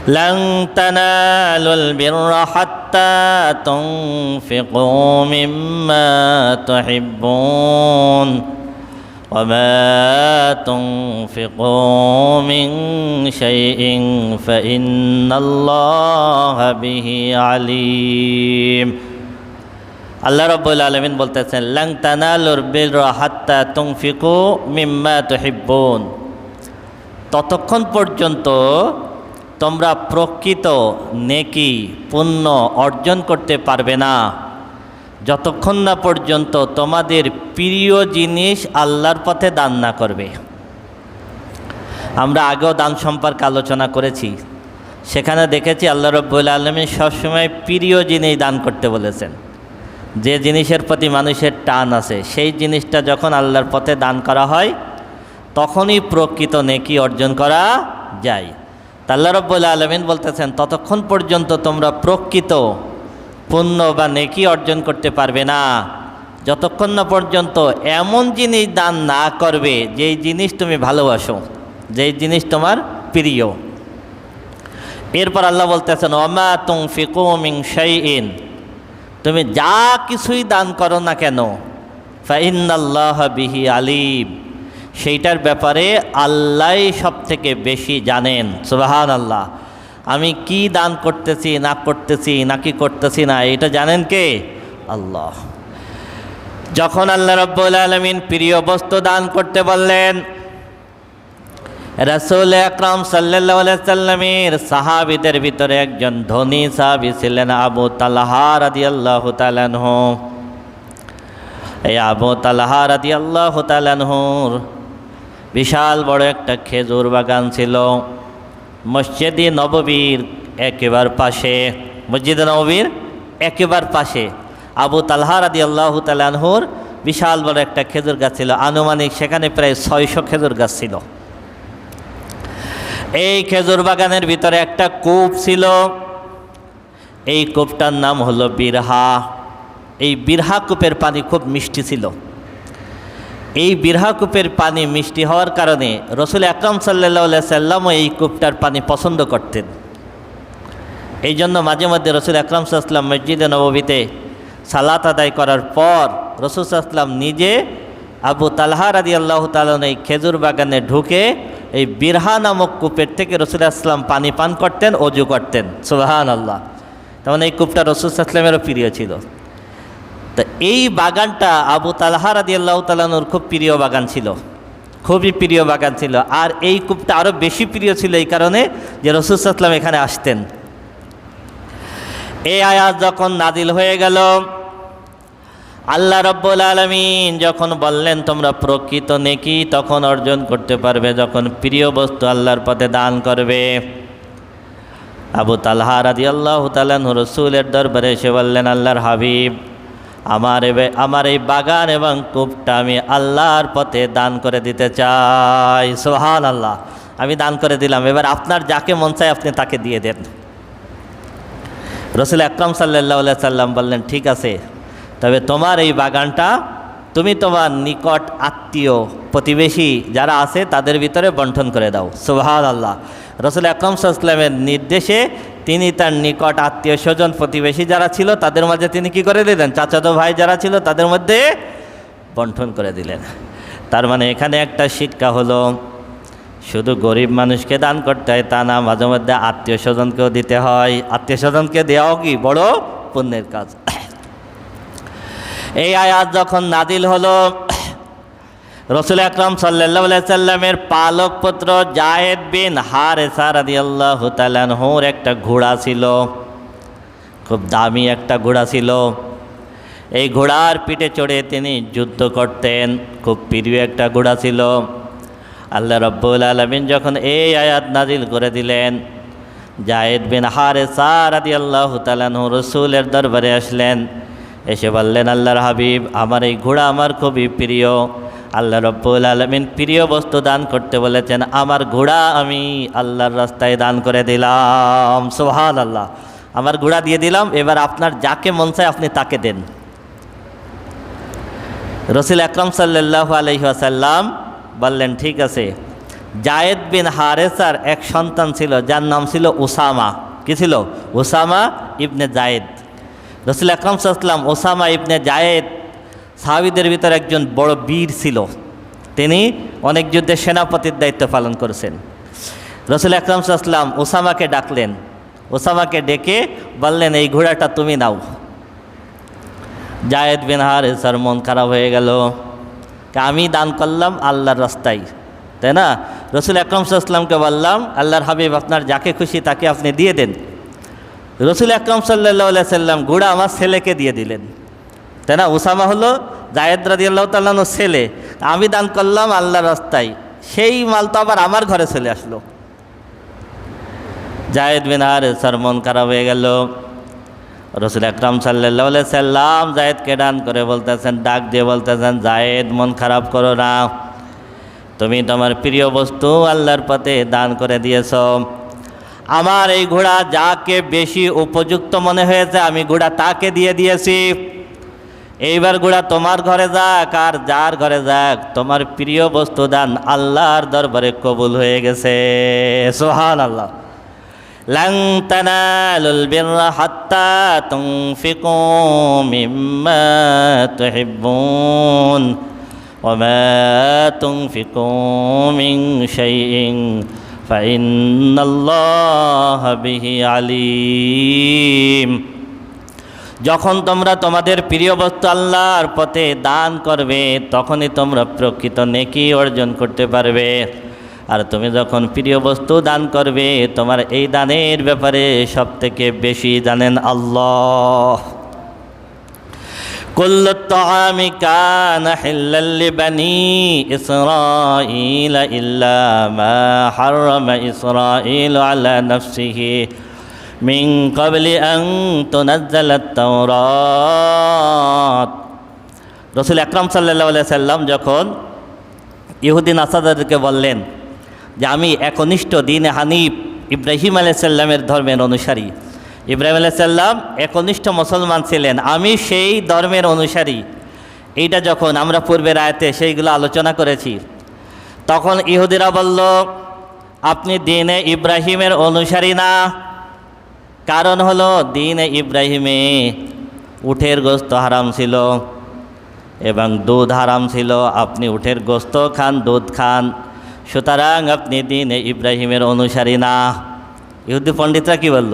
لن تنالوا البر حتى تنفقوا مما تحبون وما تنفقوا من شيء فإن الله به عليم আল্লাহ রাব্বুল আলামিন বলতেছেন লান তানালুর বিররা হাত্তা তুনফিকু মিম্মা তুহিব্বুন, ততক্ষণ পর্যন্ত তোমরা প্রকৃত নেকি পুণ্য অর্জন করতে পারবে না যতক্ষণ না পর্যন্ত তোমাদের প্রিয় জিনিস আল্লাহর পথে দান না করবে। আমরা আগেও দান সম্পর্কে আলোচনা করেছি, সেখানে দেখেছি আল্লাহ রাব্বুল আলামিন সবসময় প্রিয় জিনিস দান করতে বলেছেন। যে জিনিসের প্রতি মানুষের টান আছে সেই জিনিসটা যখন আল্লাহর পথে দান করা হয় তখনই প্রকৃত নেকি অর্জন করা যায়। আল্লাহ রাব্বুল আলামিন বলতেছেন ততক্ষণ পর্যন্ত তোমরা প্রকৃত পুণ্য বা নেকি অর্জন করতে পারবে না যতক্ষণ না পর্যন্ত এমন জিনিস দান না করবে যেই জিনিস তুমি ভালোবাসো, যেই জিনিস তোমার প্রিয়। এরপর আল্লাহ বলতেছেন ওমা তুনফিকু মিন শাইইন, তুমি যা কিছুই দান করো না কেন ফাইন্নাল্লাহা বিহি আলিম, সেইটার ব্যাপারে আল্লাহ সব থেকে বেশি জানেন। সুবহানাল্লাহ। আমি কি দান করতেছি না করতেছি নাকি করতেছি না এটা জানেন কে? আল্লাহ। যখন আল্লাহ রাব্বুল আলামিন প্রিয় বস্তু দান করতে বললেন, রাসূল আকরাম সাল্লাল্লাহু আলাইহি সাল্লামের সাহাবীদের ভিতরে একজন ধনী সাহাবী ছিলেন আবু তালহা রাদিয়াল্লাহু তাআলা আনহু। এই আবু তালহা রাদিয়াল্লাহু তাআলা আনহুর বিশাল বড় একটা খেজুর বাগান ছিল মসজিদে নববীর একেবারে পাশে। মসজিদে নববীর একেবারে পাশে আবু তালহা রাদিয়াল্লাহু তাআলা আনহুর বিশাল বড় একটা খেজুর গাছ ছিল। আনুমানিক সেখানে প্রায় 600 খেজুর গাছ ছিল। এই খেজুর বাগানের ভিতরে একটা কূপ ছিল, এই কূপটার নাম হলো বিরহা। এই বিরহা কূপের পানি খুব মিষ্টি ছিল। এই বিরহা কূপের পানি মিষ্টি হওয়ার কারণে রাসূল আকরাম সাল্লাল্লাহু আলাইহি সাল্লামও এই কূপটার পানি পছন্দ করতেন। এই জন্য মাঝে মধ্যে রাসূল আকরাম সাল্লাল্লাহু আলাইহি সাল্লাম মসজিদে নববীতে সালাত আদায় করার পর রাসূল সাল্লাল্লাহু আলাইহি সাল্লাম নিজে আবু তালহা রাদিয়াল্লাহু তাআলা এই খেজুর বাগানে ঢুকে এই বিরহা নামক কূপের থেকে রাসূল সাল্লাল্লাহু আলাইহি সাল্লাম পানি পান করতেন, ওযু করতেন। সুবহানাল্লাহ। তেমন এই কূপটা রাসূল সাল্লাল্লাহু আলাইহি সাল্লামেরও প্রিয় ছিল। তো এই বাগানটা আবু তালহা রাদিয়াল্লাহু তাআলা আনহুর খুব প্রিয় বাগান ছিল, খুবই প্রিয় বাগান ছিল। আর এই কূপটা আরও বেশি প্রিয় ছিল এই কারণে যে রাসূল সাল্লাল্লাহু আলাইহি সাল্লাম এখানে আসতেন। এই আয়াত যখন নাজিল হয়ে গেল, আল্লাহ রাব্বুল আলামিন যখন বললেন তোমরা প্রকৃত নেকি তখন অর্জন করতে পারবে যখন প্রিয় বস্তু আল্লাহর পথে দান করবে। আবু তালহা রাদিয়াল্লাহু তাআলা আনহু রাসূলের দরবারে এসে বললেন, আল্লাহর হাবিব, আমার এই বাগান এবং কূপটা আমি আল্লাহর পথে দান করে দিতে চাই। সুবহানাল্লাহ। আমি দান করে দিলাম, এবার আপনার যাকে মন চায় আপনি তাকে দিয়ে দেন। রাসূল আকরাম সাল্লাল্লাহু আলাইহি সাল্লাম বললেন, ঠিক আছে, তবে তোমার এই বাগানটা তুমি তোমার নিকট আত্মীয় প্রতিবেশী যারা আছে তাদের ভিতরে বন্টন করে দাও। সুবহানাল্লাহ। রাসূল আকরাম সাল্লাল্লাহু আলাইহি সাল্লামের নির্দেশে তিনি তার নিকট আত্মীয় স্বজন প্রতিবেশী যারা ছিল তাদের মাঝে তিনি কি করে দিলেন? চাচাতো ভাই যারা ছিল তাদের মধ্যে বন্টন করে দিলেন। তার মানে এখানে একটা শিক্ষা হলো, শুধু গরিব মানুষকে দান করতে হয় তা না, মাঝে মধ্যে আত্মীয় স্বজনকেও দিতে হয়। আত্মীয় স্বজনকে দেওয়াও কি বড় পুণ্যের কাজ। এই আয়াত যখন নাজিল হলো, রাসূল আকরাম সাল্লাল্লাহু আলাইহি সাল্লামের পালক পুত্র যায়েদ বিন হারেসা রাদিয়াল্লাহু তাআলা আনহুর একটা ঘোড়া ছিল, খুব দামি একটা ঘোড়া ছিল। এই ঘোড়ার পিঠে চড়ে তিনি যুদ্ধ করতেন, খুব প্রিয় একটা ঘোড়া ছিল। আল্লাহ রাব্বুল আলামিন যখন এই আয়াত নাজিল করে দিলেন, যায়েদ বিন হারেসা রাদিয়াল্লাহু তাআলা আনহু রাসূলের দরবারে আসলেন, এসে বললেন, আল্লাহর হাবিব, আমার এই ঘোড়া আমার খুবই প্রিয়। আল্লাহ রাব্বুল আলামিন প্রিয় বস্তু দান করতে বলেছেন, আমার ঘোড়া আমি আল্লাহর রাস্তায় দান করে দিলাম। সুবহানাল্লাহ। আমার ঘোড়া দিয়ে দিলাম, এবার আপনার যাকে মন চায় আপনি তাকে দেন। রাসূল আকরাম সাল্লাল্লাহু আলাইহি ওয়াসাল্লাম বললেন, ঠিক আছে, জায়েদ বিন হারেসার এক সন্তান ছিল যার নাম ছিল উসামা। কি ছিল? উসামা ইবনে জায়েদ। রাসূল আকরাম সাল্লাল্লাহু আলাইহি ওয়াসাল্লাম উসামা ইবনে জায়েদ সাহাবীদের ভিতর একজন বড় বীর ছিল। তিনি অনেক যুদ্ধে সেনাপতির দায়িত্ব পালন করেছেন। রাসূল আকরাম সাল্লাল্লাহু আলাইহি ওয়াসাল্লাম উসামাকে ডাকলেন। উসামাকে ডেকে বললেন, এই ঘোড়াটা তুমি নাও। জায়েদ বিন হারেসার মন খারাপ হয়ে গেল। আমি দান করলাম আল্লাহর রাস্তায়, তাই না? রাসূল আকরাম সাল্লাল্লাহু আলাইহি ওয়াসাল্লামকে বললাম, আল্লাহর হাবিব আপনার যাকে খুশি তাকে আপনি দিয়ে দেন। রাসূল আকরাম সাল্লাল্লাহু আলাইহি ওয়াসাল্লাম ঘোড়া আমার ছেলেকে দিয়ে দিলেন, তাই না? উসামা হলো জায়েদ রাদিয়াল্লাহু তাআলা আনহুর ছেলে। আমি দান করলাম আল্লাহর রাস্তায়, সেই মাল তো আবার আমার ঘরে চলে আসলো। জায়েদ বিন হারেসার মন খারাপ হয়ে গেল। রাসূল আকরাম সাল্লাল্লাহু আলাইহি ওয়াসাল্লাম জায়েদকে ডান করে বলতেছেন, ডাক দিয়ে বলতেছেন, জায়েদ মন খারাপ করো না, তুমি তোমার প্রিয় বস্তু আল্লাহর পথে দান করে দিয়েছ। আমার এই ঘোড়া যাকে বেশি উপযুক্ত মনে হয়েছে আমি ঘোড়া তাকে দিয়ে দিয়েছি। এইবার ঘোড়া তোমার ঘরে যাক আর যার ঘরে যাক, তোমার প্রিয় বস্তু দান আল্লাহর দরবারে কবুল হয়ে গেছে। সুবহানাল্লাহ। লান তানালুল বিররা হাত্তা তুনফিকু মিম্মা তুহিব্বুন ওয়া মা তুনফিকু মিন শাইইন ফাইন্নাল্লাহা বিহি আলিম। যখন তোমরা তোমাদের প্রিয় বস্তু আল্লাহর পথে দান করবে তখনই তোমরা প্রকৃত নেকি অর্জন করতে পারবে। আর তুমি যখন প্রিয় বস্তু দান করবে তোমার এই দানের ব্যাপারে সবথেকে বেশি জানেন আল্লাহ। কুল্লু তাআমি কানা হিল্লাল লিবানি ইসরাঈল ইল্লা মা হাররামা ইসরাঈল আলা নাফসিহি মিন ক্বাবলি আন তুনাজ্জালাত তাওরাত। রাসূল আকরাম সাল্লাল্লাহু আলাইহি সাল্লাম যখন ইহুদি নাসারাদেরকে বললেন যে আমি একনিষ্ঠ দ্বীনে হানিফ ইব্রাহিম আলাইহিস সালামের ধর্মের অনুসারী, ইব্রাহিম আলাইহিস সালাম একনিষ্ঠ মুসলমান ছিলেন, আমি সেই ধর্মের অনুসারী, এইটা যখন আমরা পূর্বের আয়াতে সেইগুলো আলোচনা করেছি, তখন ইহুদিরা বলল আপনি দ্বীনে ইব্রাহিমের অনুসারী না। কারণ হলো দ্বীনে ইব্রাহিমে উটের গোশত হারাম ছিল এবং দুধ হারাম ছিল। আপনি উটের গোশত খান, দুধ খান, সুতরাং আপনি দ্বীনে ইব্রাহিমের অনুসারী না। ইহুদি পণ্ডিতরা কি বলল?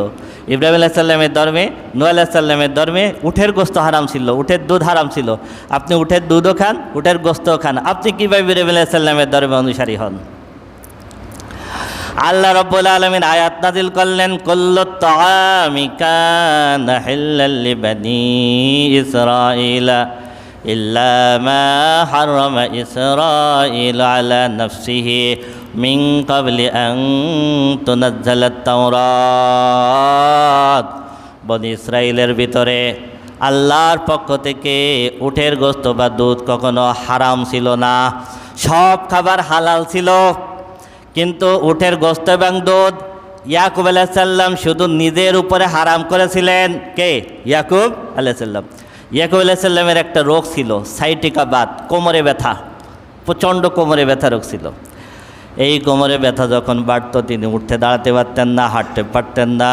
ইব্রাহিম আলাইহিস সালামের ধর্মে, নূহ আলাইহিস সালামের ধর্মে উটের গোশত হারাম ছিল, উটের দুধ হারাম ছিল। আপনি উটের দুধও খান, উটের গোশতও খান, আপনি কীভাবে ইব্রাহিম আলাইহিস সালামের ধর্মে অনুসারী হন? আল্লাহ রাব্বুল আলামিন আয়াত নাযিল করলেন, কুল্লু তাআমি কানা হিল্লাল লিবানি ইসরাঈলা ইল্লা মা হাররামা ইসরাঈল আলা নাফসিহি মিন ক্বাবলি আন তুনাজ্জালাত তাওরাত। বনী ইসরাঈলের ভিতরে আল্লাহর পক্ষ থেকে উটের গোশত বা দুধ কখনো হারাম ছিল না, সব খাবার হালাল ছিল। কিন্তু উটের গোশত এবং দুধ ইয়াকুব আলাইহিস সালাম শুধু নিজের উপরে হারাম করেছিলেন। কে? ইয়াকুব আলাইহিস সালাম। ইয়াকুব আলাইহিস সালামের একটা রোগ ছিল সাইটিকা বাত, কোমরে ব্যথা, প্রচণ্ড কোমরে ব্যথা রোগ ছিল। এই কোমরে ব্যথা যখন বাড়ত তিনি উঠতে দাঁড়াতে পারতেন না, হাঁটতে পারতেন না।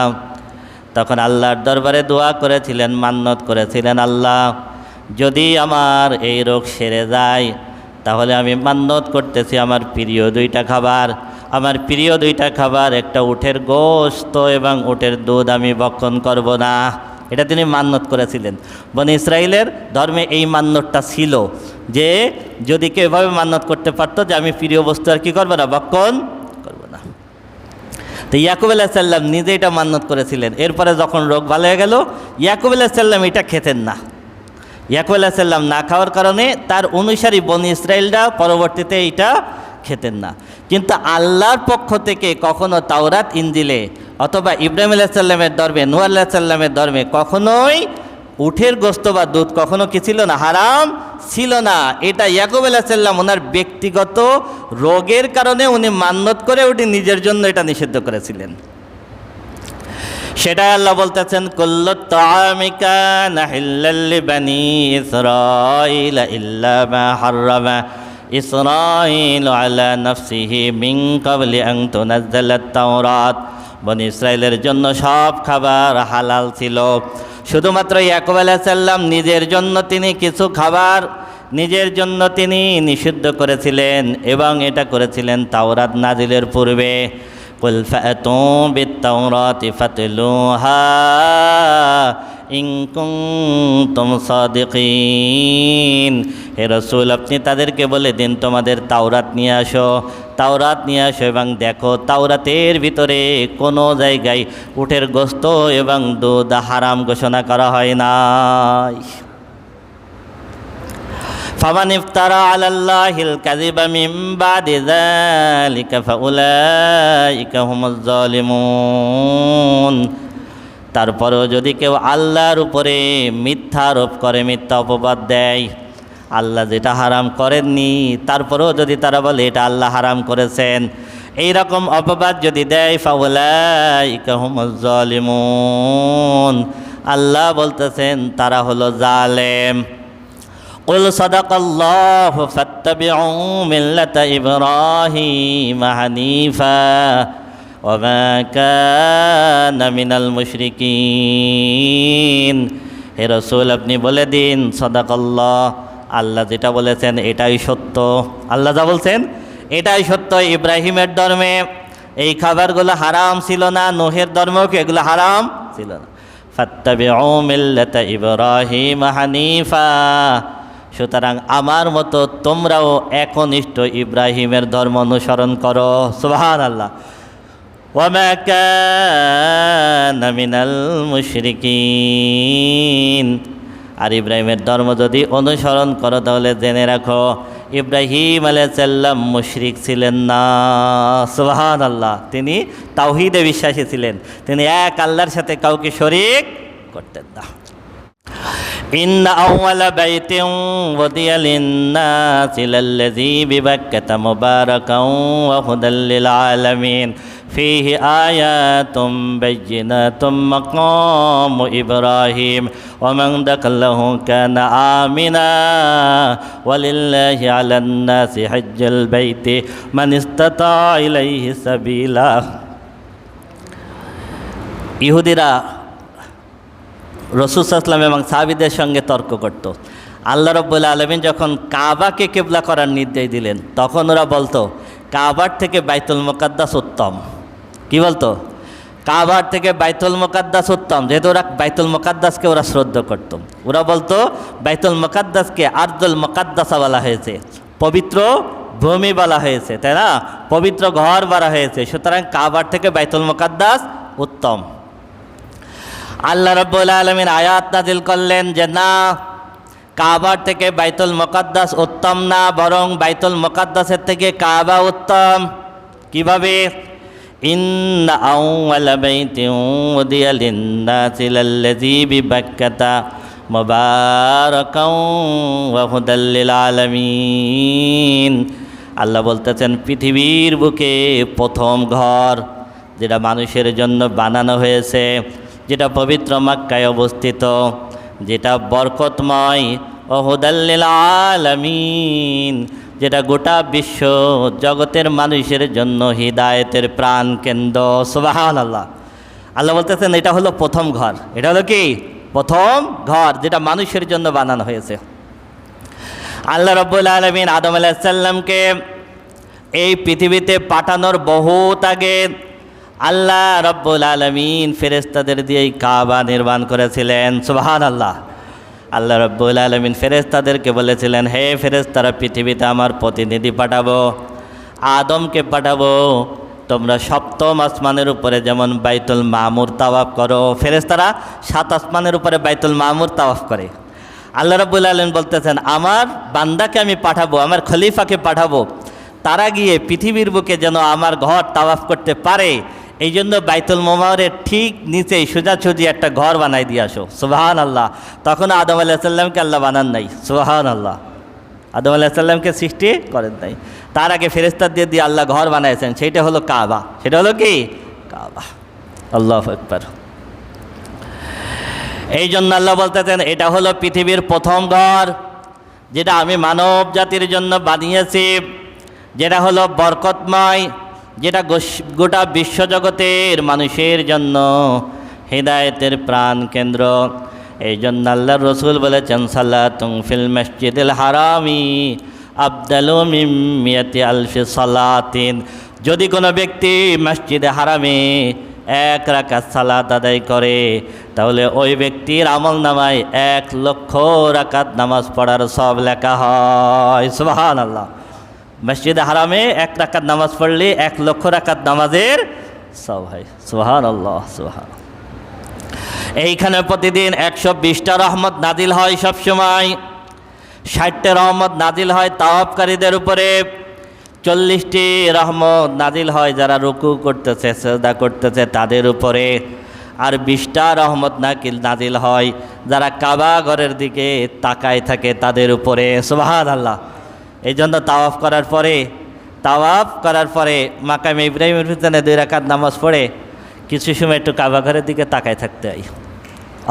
তখন আল্লাহর দরবারে দোয়া করেছিলেন, মান্নত করেছিলেন, আল্লাহ যদি আমার এই রোগ সেরে যায় তাহলে আমি মান্নত করতেছি আমার প্রিয় দুইটা খাবার, আমার প্রিয় দুইটা খাবার একটা উটের গোশত এবং উটের দুধ আমি ভক্ষণ করব না। এটা তিনি মান্নত করেছিলেন। বনী ইসরাইলের ধর্মে এই মান্যতটা ছিল যে যদি কেউ এভাবে মান্যত করতে পারতো যে আমি প্রিয় বস্তু আর কি করবো না, ভক্ষণ করব না। তো ইয়াকুব আলাইহিস সালাম নিজে এটা মান্যত করেছিলেন। এরপরে যখন রোগ ভালো হয়ে গেল ইয়াকুব আলাইহিস সালাম এটা খেতেন না। ইয়াকুব আলাইহিস সালাম না খাওয়ার কারণে তার অনুসারী বনী ইসরাইলরা পরবর্তীতে এটা খেতেন না। কিন্তু আল্লাহর পক্ষ থেকে কখনো তাওরাত ইনজিলে অথবা ইব্রাহিম আলাইহিস সালামের ধর্মে, নূহ আলাইহিস সালামের ধর্মে কখনোই উটের গোশত বা দুধ কখনো কি ছিল না, হারাম ছিল না। এটা ইয়াকুব আলাইহিস সালাম ওনার ব্যক্তিগত রোগের কারণে উনি মান্যত করে উনি নিজের জন্য এটা নিষিদ্ধ করেছিলেন। সেটাই আল্লাহ বলতেছেন, কুল্লু তাআমি কানা হিল্লাল লিবানি ইসরাঈল ইল্লা মা হাররামা ইসরাঈলু আলা নাফসিহি মিন ক্বাবলি আন তুনাজ্জালাত তাওরাত। বনি ইসরায়েলের জন্য সব খাবার হালাল ছিল, শুধুমাত্র ইয়াকুব আলাইহিস সালাম নিজের জন্য তিনি কিছু খাবার নিজের জন্য তিনি নিষিদ্ধ করেছিলেন, এবং এটা করেছিলেন তাওরাত নাজিলের পূর্বে। কুল ফাতু বিত-তাওরাতি ফাতলুহা ইন কুনতুম সাদিকিন। হে রাসূল, আপনি তাদেরকে বলে দিন তোমাদের তাওরাত নিয়ে আসো, তাওরাত নিয়ে আসো এবং দেখো তাওরাতের ভিতরে কোনো জায়গায় উটের গোশত এবং দুধ হারাম ঘোষণা করা হয় নাই। ফামান ইফতারা আলাল্লাহিল কাযিবা মিন বাদি যালিকা ফাউলাইকা হুমুজ জালিমুন। তারপরেও যদি কেউ আল্লাহর উপরে মিথ্যা আরোপ করে, মিথ্যা অপবাদ দেয়, আল্লাহ যেটা হারাম করেননি তারপরেও যদি তারা বলে এটা আল্লাহ হারাম করেছেন, এই রকম অপবাদ যদি দেয়, ফাউলাইকা হুমুজ জালিমুন, আল্লাহ বলতেছেন তারা হলো জালেম। কুল সাদাকাল্লাহু ফাত্তাবিউ মিল্লাতা ইব্রাহিম হানিফা ওয়া মা কানা মিনাল মুশরিকিন। হে রাসূল, আপনি বলে দিন সাদাকাল্লাহ, আল্লাহ যেটা বলেছেন এটাই সত্য। আল্লাহ যা বলছেন এটাই সত্য। ইব্রাহিমের ধর্মে এই খাবারগুলো হারাম ছিল না, নূহের ধর্মেও এগুলো হারাম ছিল না। ফাত্তাবিউ মিল্লাতা ইব্রাহিম হানিফা, সুতরাং আমার মতো তোমরাও একনিষ্ঠ ইব্রাহিমের ধর্ম অনুসরণ করো। সুবহানাল্লাহ। ওয়া মা কানা মিনাল মুশরিকিন। আর ইব্রাহিমের ধর্ম যদি অনুসরণ করো তাহলে জেনে রাখো ইব্রাহিম আলাইহিস সালাম মুশরিক ছিলেন না। সুবহানাল্লাহ। তিনি তাওহীদে বিশ্বাসী ছিলেন, তিনি এক আল্লাহর সাথে কাউকে শরীক করতেন না। ইন্না আউওয়ালা বাইতিন ওয়াদিয়া লিন-নাসি লাল্লাযী বিবাক্কাতা মুবারাকান ওয়া হুদাল লিল আলামিন ফীহি আয়াতুম বাইয়িনাতুম মাকামু ইব্রাহিম ওয়া মান দাখালাহু কানা আমিনা ওয়ালিল্লাহি আলান-নাসি হজ্জুল বাইতি মান ইসতাতা ইলাইহি সাবিলা। ইহুদিরা রাসূল সাল্লাল্লাহু আলাইহি ওয়াসাল্লাম এবং সাহাবীদের সঙ্গে তর্ক করত। আল্লাহ রাব্বুল আলামিন যখন কাবাকে কিবলা করার নির্দেশ দিলেন তখন ওরা বলতো কাবার থেকে বাইতুল মুকাদ্দাস উত্তম। কি বলতো? কাবার থেকে বাইতুল মুকাদ্দাস উত্তম, যেহেতু ওরা বাইতুল মুকাদ্দাসকে ওরা শ্রদ্ধা করত। ওরা বলতো বাইতুল মুকাদ্দাসকে আরদুল মুকাদ্দাসা বলা হয়েছে, পবিত্র ভূমি বলা হয়েছে, তাই না? পবিত্র ঘর বলা হয়েছে, সুতরাং কাবার থেকে বাইতুল মুকাদ্দাস উত্তম। আল্লাহ রাব্বুল আলামিন আয়াত নাজিল করলেন যে না, কাবার থেকে বাইতুল মুকাদ্দাস উত্তম না, বরং বাইতুল মুকাদ্দাসের থেকে কাবা উত্তম। কিভাবে? ইন্না আউওয়ালা বাইতিন উদিয়া লিন-নাসি লাল্লাযী বিবাক্কাতা মুবারাকান ওয়া হুদাল লিল আলামিন। আল্লাহ বলতেছেন পৃথিবীর বুকে প্রথম ঘর যেটা মানুষের জন্য বানানো হয়েছে, যেটা পবিত্র মক্কায় অবস্থিত, যেটা বরকতময়, ও হুদাল লিল আলামিন, যেটা গোটা বিশ্ব জগতের মানুষের জন্য হিদায়েতের প্রাণ কেন্দ্র। সুবহানাল্লাহ। আল্লাহ বলতেছেন এটা হলো প্রথম ঘর। এটা হলো কি? প্রথম ঘর যেটা মানুষের জন্য বানানো হয়েছে। আল্লাহ রাব্বুল আলামিন আদম আলাইহিস সালামকে এই পৃথিবীতে পাঠানোর বহুত আগে আল্লাহ রাব্বুল আলামিন ফেরেশতাদের দিয়ে কাবা নির্মাণ করেছিলেন। সুবহানাল্লাহ। আল্লাহ রাব্বুল আলামিন ফেরেশতাদেরকে বলেছিলেন, হে ফেরেশতারা, পৃথিবীতে আমার প্রতিনিধি পাঠাবো, আদমকে পাঠাবো, তোমরা সপ্তম আসমানের উপরে যেমন বাইতুল মামুর তাওয়াফ করো। ফেরেশতারা 7 আসমানের উপরে বাইতুল মামুর তাওয়াফ করে। আল্লাহ রাব্বুল আলামিন বলতেছেন আমার বান্দাকে আমি পাঠাবো, আমার খলিফাকে পাঠাবো, তারা গিয়ে পৃথিবীর বুকে যেন আমার ঘর তাওয়াফ করতে পারে, এই জন্য বাইতুল মামুরের ঠিক নিচেই সোজাসুজি একটা ঘর বানাই দিয়ে আসো। সুবহানাল্লাহ। তখন আদম আলাইহিস সালামকে আল্লাহ বানান নাই। সুবহানাল্লাহ। আদম আলাইহিস সালামকে সৃষ্টি করেন নাই, তার আগে ফেরেশতা দিয়ে আল্লাহ ঘর বানাইছেন, সেইটা হলো কাবা। সেটা হলো কি? কাবা। আল্লাহু আকবার। এই জন্য আল্লাহ বলতেছেন এটা হলো পৃথিবীর প্রথম ঘর যেটা আমি মানব জাতির জন্য বানিয়েছি, যেটা হলো বরকতময়, যেটা গোটা বিশ্বজগতের মানুষের জন্য হিদায়াতের প্রাণ কেন্দ্র। এই জন্য আল্লাহর রসুল বলেছেন, সালাতুন ফিল মসজিদিল হারামি আফদালু মিন মিয়াতি আলফি সালাতিন। যদি কোনো ব্যক্তি মসজিদে হারামে 1 রাকাত সালাত আদায় করে, তাহলে ওই ব্যক্তির আমল নামায় 1,00,000 রাকাত নামাজ পড়ার সব লেখা হয়। সুবহানাল্লাহ। মসজিদে হারামে 1 রাকাত নামাজ পড়লে 1,00,000 রাকাত নামাজের সব হয়। সুবহানাল্লাহ, সুবহান। এইখানে প্রতিদিন 120টা রহমত নাজিল হয়, সবসময় 60টা রহমত নাজিল হয় তাওয়াফকারীদের উপরে, 40টি রহমত নাজিল হয় যারা রুকু করতেছে, সিজদা করতেছে তাদের উপরে, আর 20টা রহমত নাজিল হয় যারা কাবা ঘরের দিকে তাকায় থাকে তাদের উপরে। সুবহানাল্লাহ। এই জন্য তাওয়াফ করার পরে মাকামে ইব্রাহিমের পিছনে 2 রাকাত নামাজ পড়ে কিছু সময় একটু কাবা ঘরের দিকে তাকায় থাকতে হয়,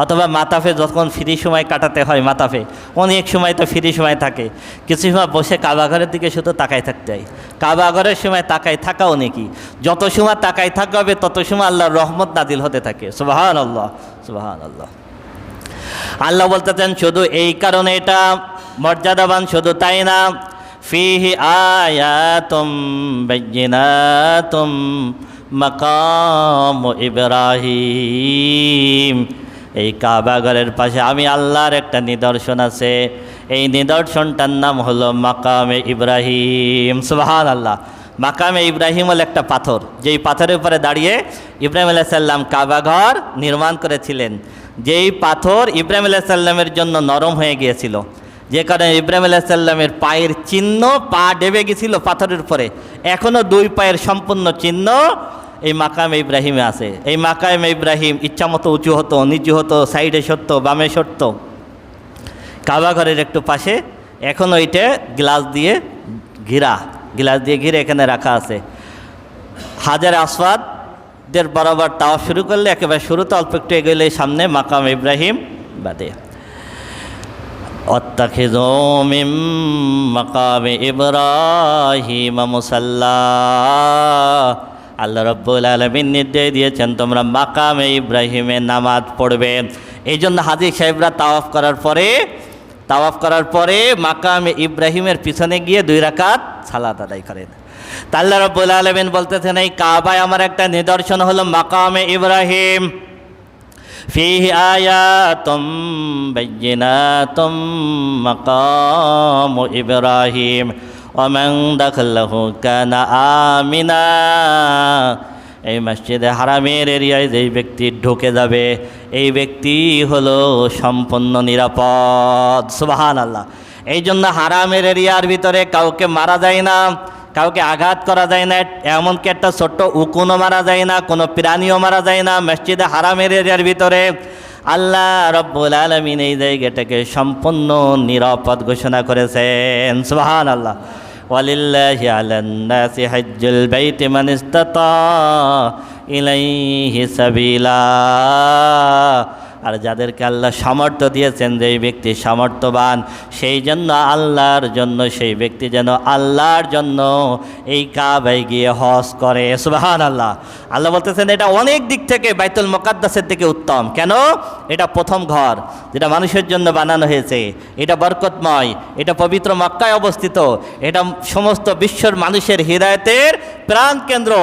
অথবা মাতাফে যখন ফ্রি সময় কাটাতে হয়, মাতাফে অনেক সময় তো ফ্রি সময় থাকে, কিছু সময় বসে কাবা ঘরের দিকে শুধু তাকায় থাকতে হয়। কাবা ঘরের সময় তাকায় থাকাও নাকি, যত সময় তাকায় থাকা হবে তত সময় আল্লাহর রহমত নাজিল হতে থাকে। সুবহানাল্লাহ, সুবহানাল্লাহ। আল্লাহ বলতেছেন শুধু এই কারণে এটা মর্যাদাবান, শুধু তাই না, ফিহি আয়াতুম বাইয়িনাতুম মাকাম ইব্রাহিম। এই কাবা ঘরের পাশে আমি আল্লাহর একটা নিদর্শন আছে, এই নিদর্শনটার নাম হলো মাকামে ইব্রাহিম। সুবহানাল্লাহ। মাকামে ইব্রাহিম হল একটা পাথর, যেই পাথরের উপরে দাঁড়িয়ে ইব্রাহিম আলাইহিস সালাম কাবা ঘর নির্মাণ করেছিলেন। যেই পাথর ইব্রাহিম আলাইহিস সালামের জন্য নরম হয়ে গিয়েছিল, যে কারণে ইব্রাহিম আলাইহিস সালামের পায়ের চিহ্ন, পা ডেবে গেছিল পাথরের উপরে, এখনও 2 পায়ের সম্পূর্ণ চিহ্ন এই মাকামে ইব্রাহিমে আছে। এই মাকামে ইব্রাহিম ইচ্ছামতো উঁচু হতো, নিচু হতো, সাইডে সরত, বামে সরত। কাবা ঘরের একটু পাশে এখনও ওইটা গ্লাস দিয়ে ঘিরে এখানে রাখা আছে। হাজারে আসওয়াদের বরাবর তাওয়াফ শুরু করলে একেবারে শুরুতে অল্প একটু এগোলে সামনে মাকাম ইব্রাহিম বাদে। অত্তাখিযু মিন মাকামে ইব্রাহিম মুসাল্লা। আল্লাহ রাব্বুল আলামিন নির্দেশ দিয়েছেন তোমরা মাকামে ইব্রাহিমে নামাজ পড়বে। এই জন্য হাজী সাহেবরা তাওয়াফ করার পরে মাকামে ইব্রাহিমের পিছনে গিয়ে 2 রাকাত সালাত আদায় করেন। তা আল্লাহ রাব্বুল আলামিন বলতেছেন এই কাবায় আমার একটা নিদর্শন হলো মাকামে ইব্রাহিম, ফিহি আয়াতুম বাইয়িনাতুম মাকাম ইব্রাহিম ওয়া মান দাখালাহু কানা আমিনা। এই মসজিদে হারামের এরিয়ায় যেই ব্যক্তি ঢুকে যাবে এই ব্যক্তি হলো সম্পূর্ণ নিরাপদ। সুবহানাল্লাহ। এই জন্য হারামের এরিয়ার ভিতরে কাউকে মারা যায় না, কাউকে আঘাত করা যায় না, এমনকি একটা ছোট্ট উকুনও মারা যায় না, কোনো প্রাণীও মারা যায় না। মসজিদে হারামের এরিয়ার ভিতরে আল্লাহ রাব্বুল আলামিন এই জায়গাটাকে সম্পূর্ণ নিরাপদ ঘোষণা করেছেন। সুবহানাল্লাহ। ওয়ালিল্লাহি আলান নাসি হজ্জুল বাইতি মান ইসতাতা ইলাইহি সাবিলা। আর যাদেরকে আল্লাহ সামর্থ্য দিয়েছেন, যেই ব্যক্তি সামর্থ্যবান সেই ব্যক্তি যেন আল্লাহর জন্য এই কাবায় গিয়ে হজ করে। সুবহানাল্লাহ। আল্লাহ বলতেছেন এটা অনেক দিক থেকে বাইতুল মুকাদ্দাসের থেকে উত্তম। কেন? এটা প্রথম ঘর যেটা মানুষের জন্য বানানো হয়েছে, এটা বরকতময়, এটা পবিত্র মক্কায় অবস্থিত, এটা সমস্ত বিশ্বর মানুষের হিদায়াতের প্রাণ কেন্দ্র।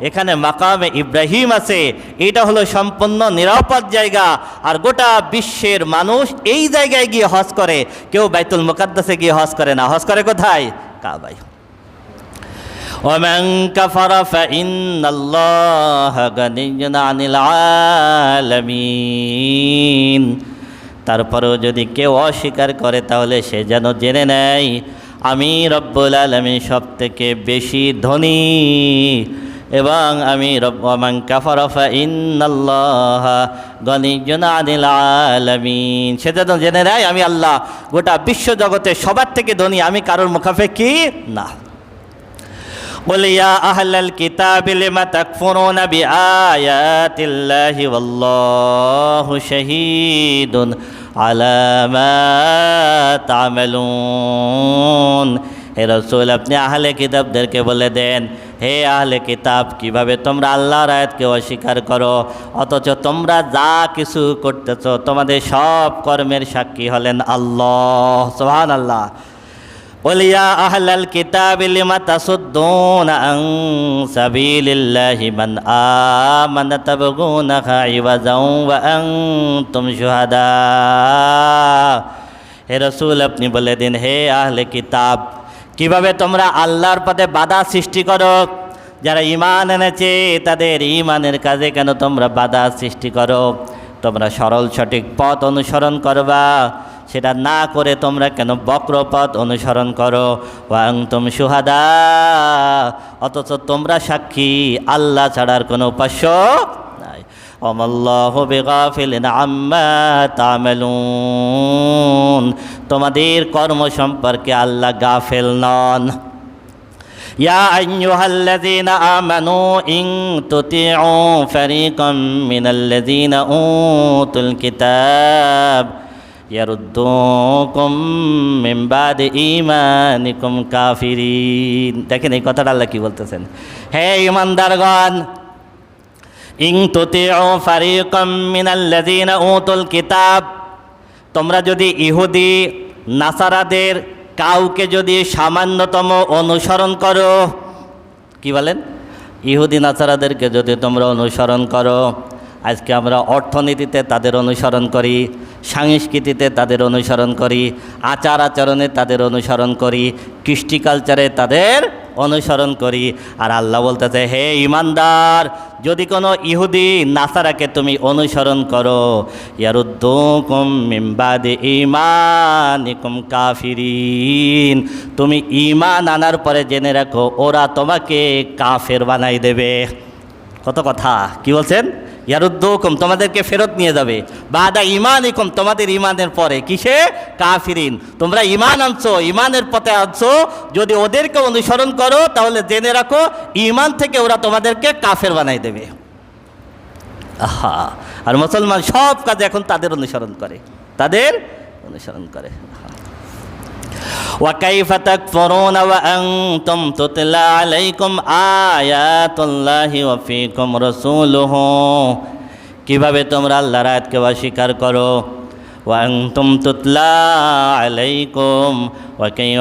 এখানে মাকামে ইব্রাহিম আছে, এটা হলো সম্পূর্ণ নিরাপদ জায়গা। আর গোটা বিশ্বের মানুষ এই জায়গায় গিয়ে হজ করে, কেউ বাইতুল মুকাদ্দাসে গিয়ে হজ করে না। হজ করে কোথায়? কাবায়। ওয়ামান কাফারা ফাইন্নাল্লাহা গানিয়্যুন আনিল আলামিন। তারপরেও যদি কেউ অস্বীকার করে তাহলে সে যেন জেনে নেয় আমি রব্বুল আলামিন সব থেকে বেশি ধনী, এবং আমি ওয়ামান কাফারা ফাইন্নাল্লাহা গানিয়্যুন আনিল আলামিন। সে যেন জেনে নেয় আমি আল্লাহ গোটা বিশ্ব জগতে সবার থেকে ধনী, আমি কারোর মুখাপেক্ষী না। قل يا أهل الكتاب لم تكفرون بآيات الله والله شهيد على ما تعملون হে রাসূল আপনি আহলে কিতাবদেরকে বলে দেন, হে আহলে কিতাব, কিভাবে তোমরা আল্লাহর আয়াতকে অস্বীকার করো অথচ তোমরা যা কিছু করতেছো তোমাদের সব কর্মের সাক্ষী হলেন আল্লাহ। সুবহানাল্লাহ। قل يا أهل الكتاب لم تصدون عن سبيل الله من آمن تبغونها عوجا وأنتم شهداء হে রাসূল আপনি বলে দিন, হে আহলে কিতাব, কিভাবে তোমরা আল্লাহর পথে বাধা সৃষ্টি করো, যারা ঈমান এনেছে তাদের ঈমানের কাজে কেন তোমরা বাধা সৃষ্টি করো? তোমরা সরল সঠিক পথ অনুসরণ করবা, সেটা না করে তোমরা কেন বক্র পথ অনুসরণ করো? ওয়া আনতুম শুহাদা, অথচ তোমরা সাক্ষী আল্লাহ ছাড়ার কোনো উপাস্য নাই। ওমাল্লাহু বিগাফিলিন আম্মা তা'মালুন, তোমাদের কর্ম সম্পর্কে আল্লাহ গাফেল নন। ইয়া আইয়ুহাল্লাযীনা আমানু ইন তুতিউ ফারীকাম মিনাল্লাযীনা উতুল কিতাব ইয়ারুদ্দুকুম মিন বাদি ঈমানিকুম কাফিরিন। দেখেন এই কথাটা আল্লাহ কি বলতেছেন, হে ঈমানদারগণ, ইন তুতিউ ফারীকাম মিনাল্লাযীনা উতুল কিতাব, তোমরা যদি ইহুদি নাসারাদের কাউকে যদি সামান্যতম অনুসরণ করো, কি বলেন, ইহুদি নাসারাদেরকে যদি তোমরা অনুসরণ করো, আজকে আমরা অর্থনীতিতে তাদের অনুসরণ করি, সংস্কৃতিতে তাদের অনুসরণ করি, আচার আচরণে তাদের অনুসরণ করি, কৃষ্টি কালচারে তাদের অনুসরণ করি। আর আল্লাহ বলতেছে, হে ঈমানদার, যদি কোনো ইহুদি নাসারাকে তুমি অনুসরণ করো, ইয়ারুদ্দুকুম মিন বাদি ঈমানিকুম কাফিরিন, তুমি ঈমান আনার পরে জেনে রাখো ওরা তোমাকে কাফের বানাই দেবে। কত কথা, কি বলছেন? ইয়ারুদ্দুকুম, তোমাদেরকে ফেরত নিয়ে যাবে, বাদা ঈমানিকুম, তোমাদের ঈমানের পরে, কিসে? কাফিরিন। তোমরা ঈমান আনছো, ঈমানের পথে আনছো, যদি ওদেরকে অনুসরণ করো তাহলে জেনে রাখো ঈমান থেকে ওরা তোমাদেরকে কাফের বানাই দেবে। আহা, আর মুসলমান সব কাজে এখন তাদের অনুসরণ করে, তাদের অনুসরণ করে। وكيف تكفرون وأنتم تتلى عليكم آيات الله وفيكم رسوله, কিভাবে তোমরা আল্লাহর আয়াতকে অস্বীকার করো? وأنتم تتلى عليكم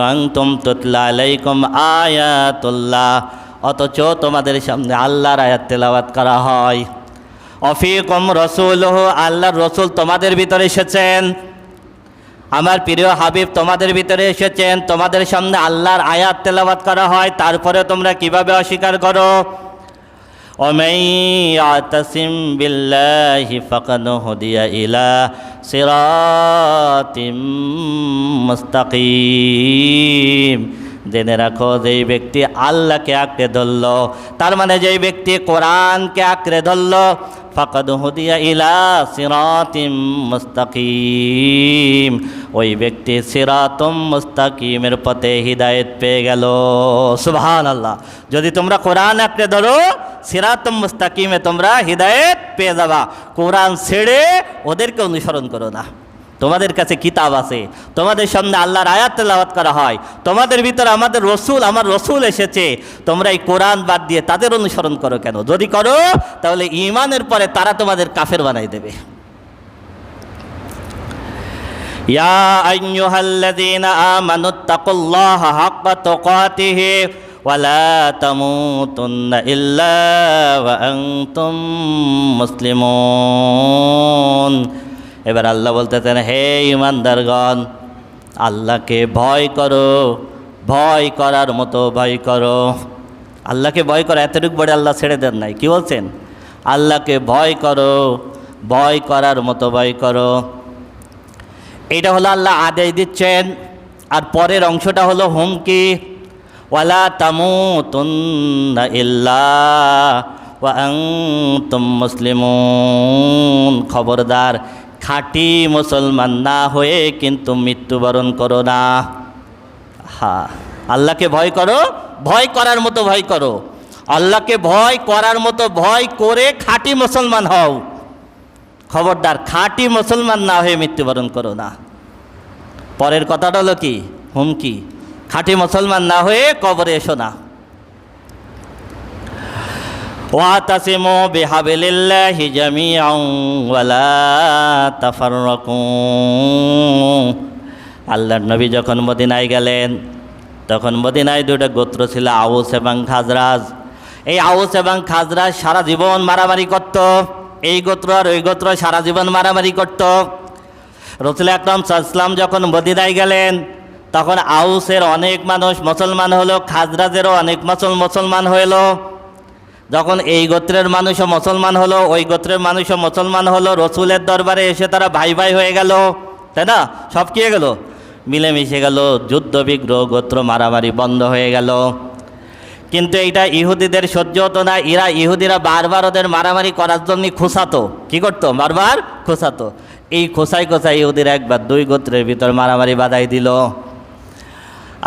وأنتم تتلى عليكم آيات الله, অথচ তোমাদের সামনে আল্লাহর আয়াত তেলাওয়াত করা হয়। وفيكم رسوله, আল্লাহর রসুল তোমাদের ভিতরে এসেছেন, আমার প্রিয় হাবিব তোমাদের ভিতরে এসেছেন, তোমাদের সামনে আল্লাহর আয়াত তেলাওয়াত করা হয়, তারপরে তোমরা কিভাবে অস্বীকার করো? ওয়ামান ইয়াতাসিম বিল্লাহি ফাকাদ হুদিয়া ইলা সিরাতিম মুস্তাকিম, জেনে রাখো যেই ব্যক্তি আল্লাহকে আঁকড়ে ধরল, তার মানে যেই ব্যক্তি কোরআনকে আঁকড়ে ধরল, ফাকাদ হুদিয়া ইলা সিরাতিম মুস্তাকিম, ওই ব্যক্তি সিরাতুম মুস্তাকিমের পথে হিদায়েত পেয়ে গেল। সুবহানাল্লাহ। যদি তোমরা কোরআন আঁকড়ে ধরো, সিরাতুম মুস্তাকিমে তোমরা হিদায়েত পেয়ে যাবা। কোরআন ছেড়ে ওদেরকে অনুসরণ করো না। তোমাদের কাছে কিতাব আছে, তোমাদের সামনে আল্লাহর আয়াত তেলাওয়াত করা হয়, তোমাদের ভিতরে আমার রসুল এসেছে, তোমরা এই কোরআন বাদ দিয়ে তাদের অনুসরণ করো কেন? যদি করো তাহলে ঈমানের পরে তারা তোমাদের কাফের বানাই দেবে। ইয়া আইয়ুহাল্লাযীনা আমানুত্তাকুল্লাহা হাক্কা তুকাতিহি ওয়া লা তামুতুন্না ইল্লা ওয়া আনতুম মুসলিমুন। এবার আল্লাহ বলতেছেন, হে ঈমানদারগণ, আল্লাহকে ভয় করো, ভয় করার মতো ভয় করো। আল্লাহকে ভয় করো, এতটুকু বড় আল্লাহ ছেড়ে দেন নাই, কি বলছেন? আল্লাহকে ভয় করো, ভয় করার মতো ভয় করো। এটা হলো আল্লাহ আদেশ দিচ্ছেন, আর পরের অংশটা হলো হুমকি। ওয়ালা তামুতুন্না ইল্লা ওয়া আনতুম মুসলিমুন, খবরদার খাঁটি মুসলমান না হয়ে কিন্তু মৃত্যুবরণ করো না। হ্যাঁ, আল্লাহকে ভয় করো, ভয় করার মতো ভয় করো, আল্লাহকে ভয় করার মতো ভয় করে খাঁটি মুসলমান হও। খবরদার খাঁটি মুসলমান না হয়ে মৃত্যুবরণ করো না। পরের কথাটা হলো কি, হুমকি, খাঁটি মুসলমান না হয়ে কবরে এসো না। ওয়াতাসিমু বিহাবিলিল্লাহি জামিআন ওয়ালা তাফাররাকু। আল্লাহর নবী যখন মদিনায় গেলেন তখন মদিনায় দুটো গোত্র ছিল, আউস এবং খাজরাজ। এই আউস এবং খাজরাজ সারা জীবন মারামারি করত, এই গোত্র আর ওই গোত্র সারা জীবন মারামারি করত। রাসূল আকরাম সাল্লাল্লাহু আলাইহি ওয়াসাল্লাম যখন মদিনায় গেলেন তখন আউসের অনেক মানুষ মুসলমান হলো, খাজরাজেরও অনেক মুসলমান হলো। যখন এই গোত্রের মানুষও মুসলমান হলো, ওই গোত্রের মানুষও মুসলমান হলো, রসুলের দরবারে এসে তারা ভাই ভাই হয়ে গেল, তাই না? সব কি হয়ে গেল? মিলেমিশে গেল, যুদ্ধ বিগ্রহ গোত্র মারামারি বন্ধ হয়ে গেল। কিন্তু এইটা ইহুদিদের সহ্য হতো না। ইহুদিরা বারবার ওদের মারামারি করার জন্য খোঁচাতো। কি করতো? বারবার খোঁচাতো। এই খোঁচাই ইহুদিরা একবার দুই গোত্রের ভিতর মারামারি বাধাই দিল।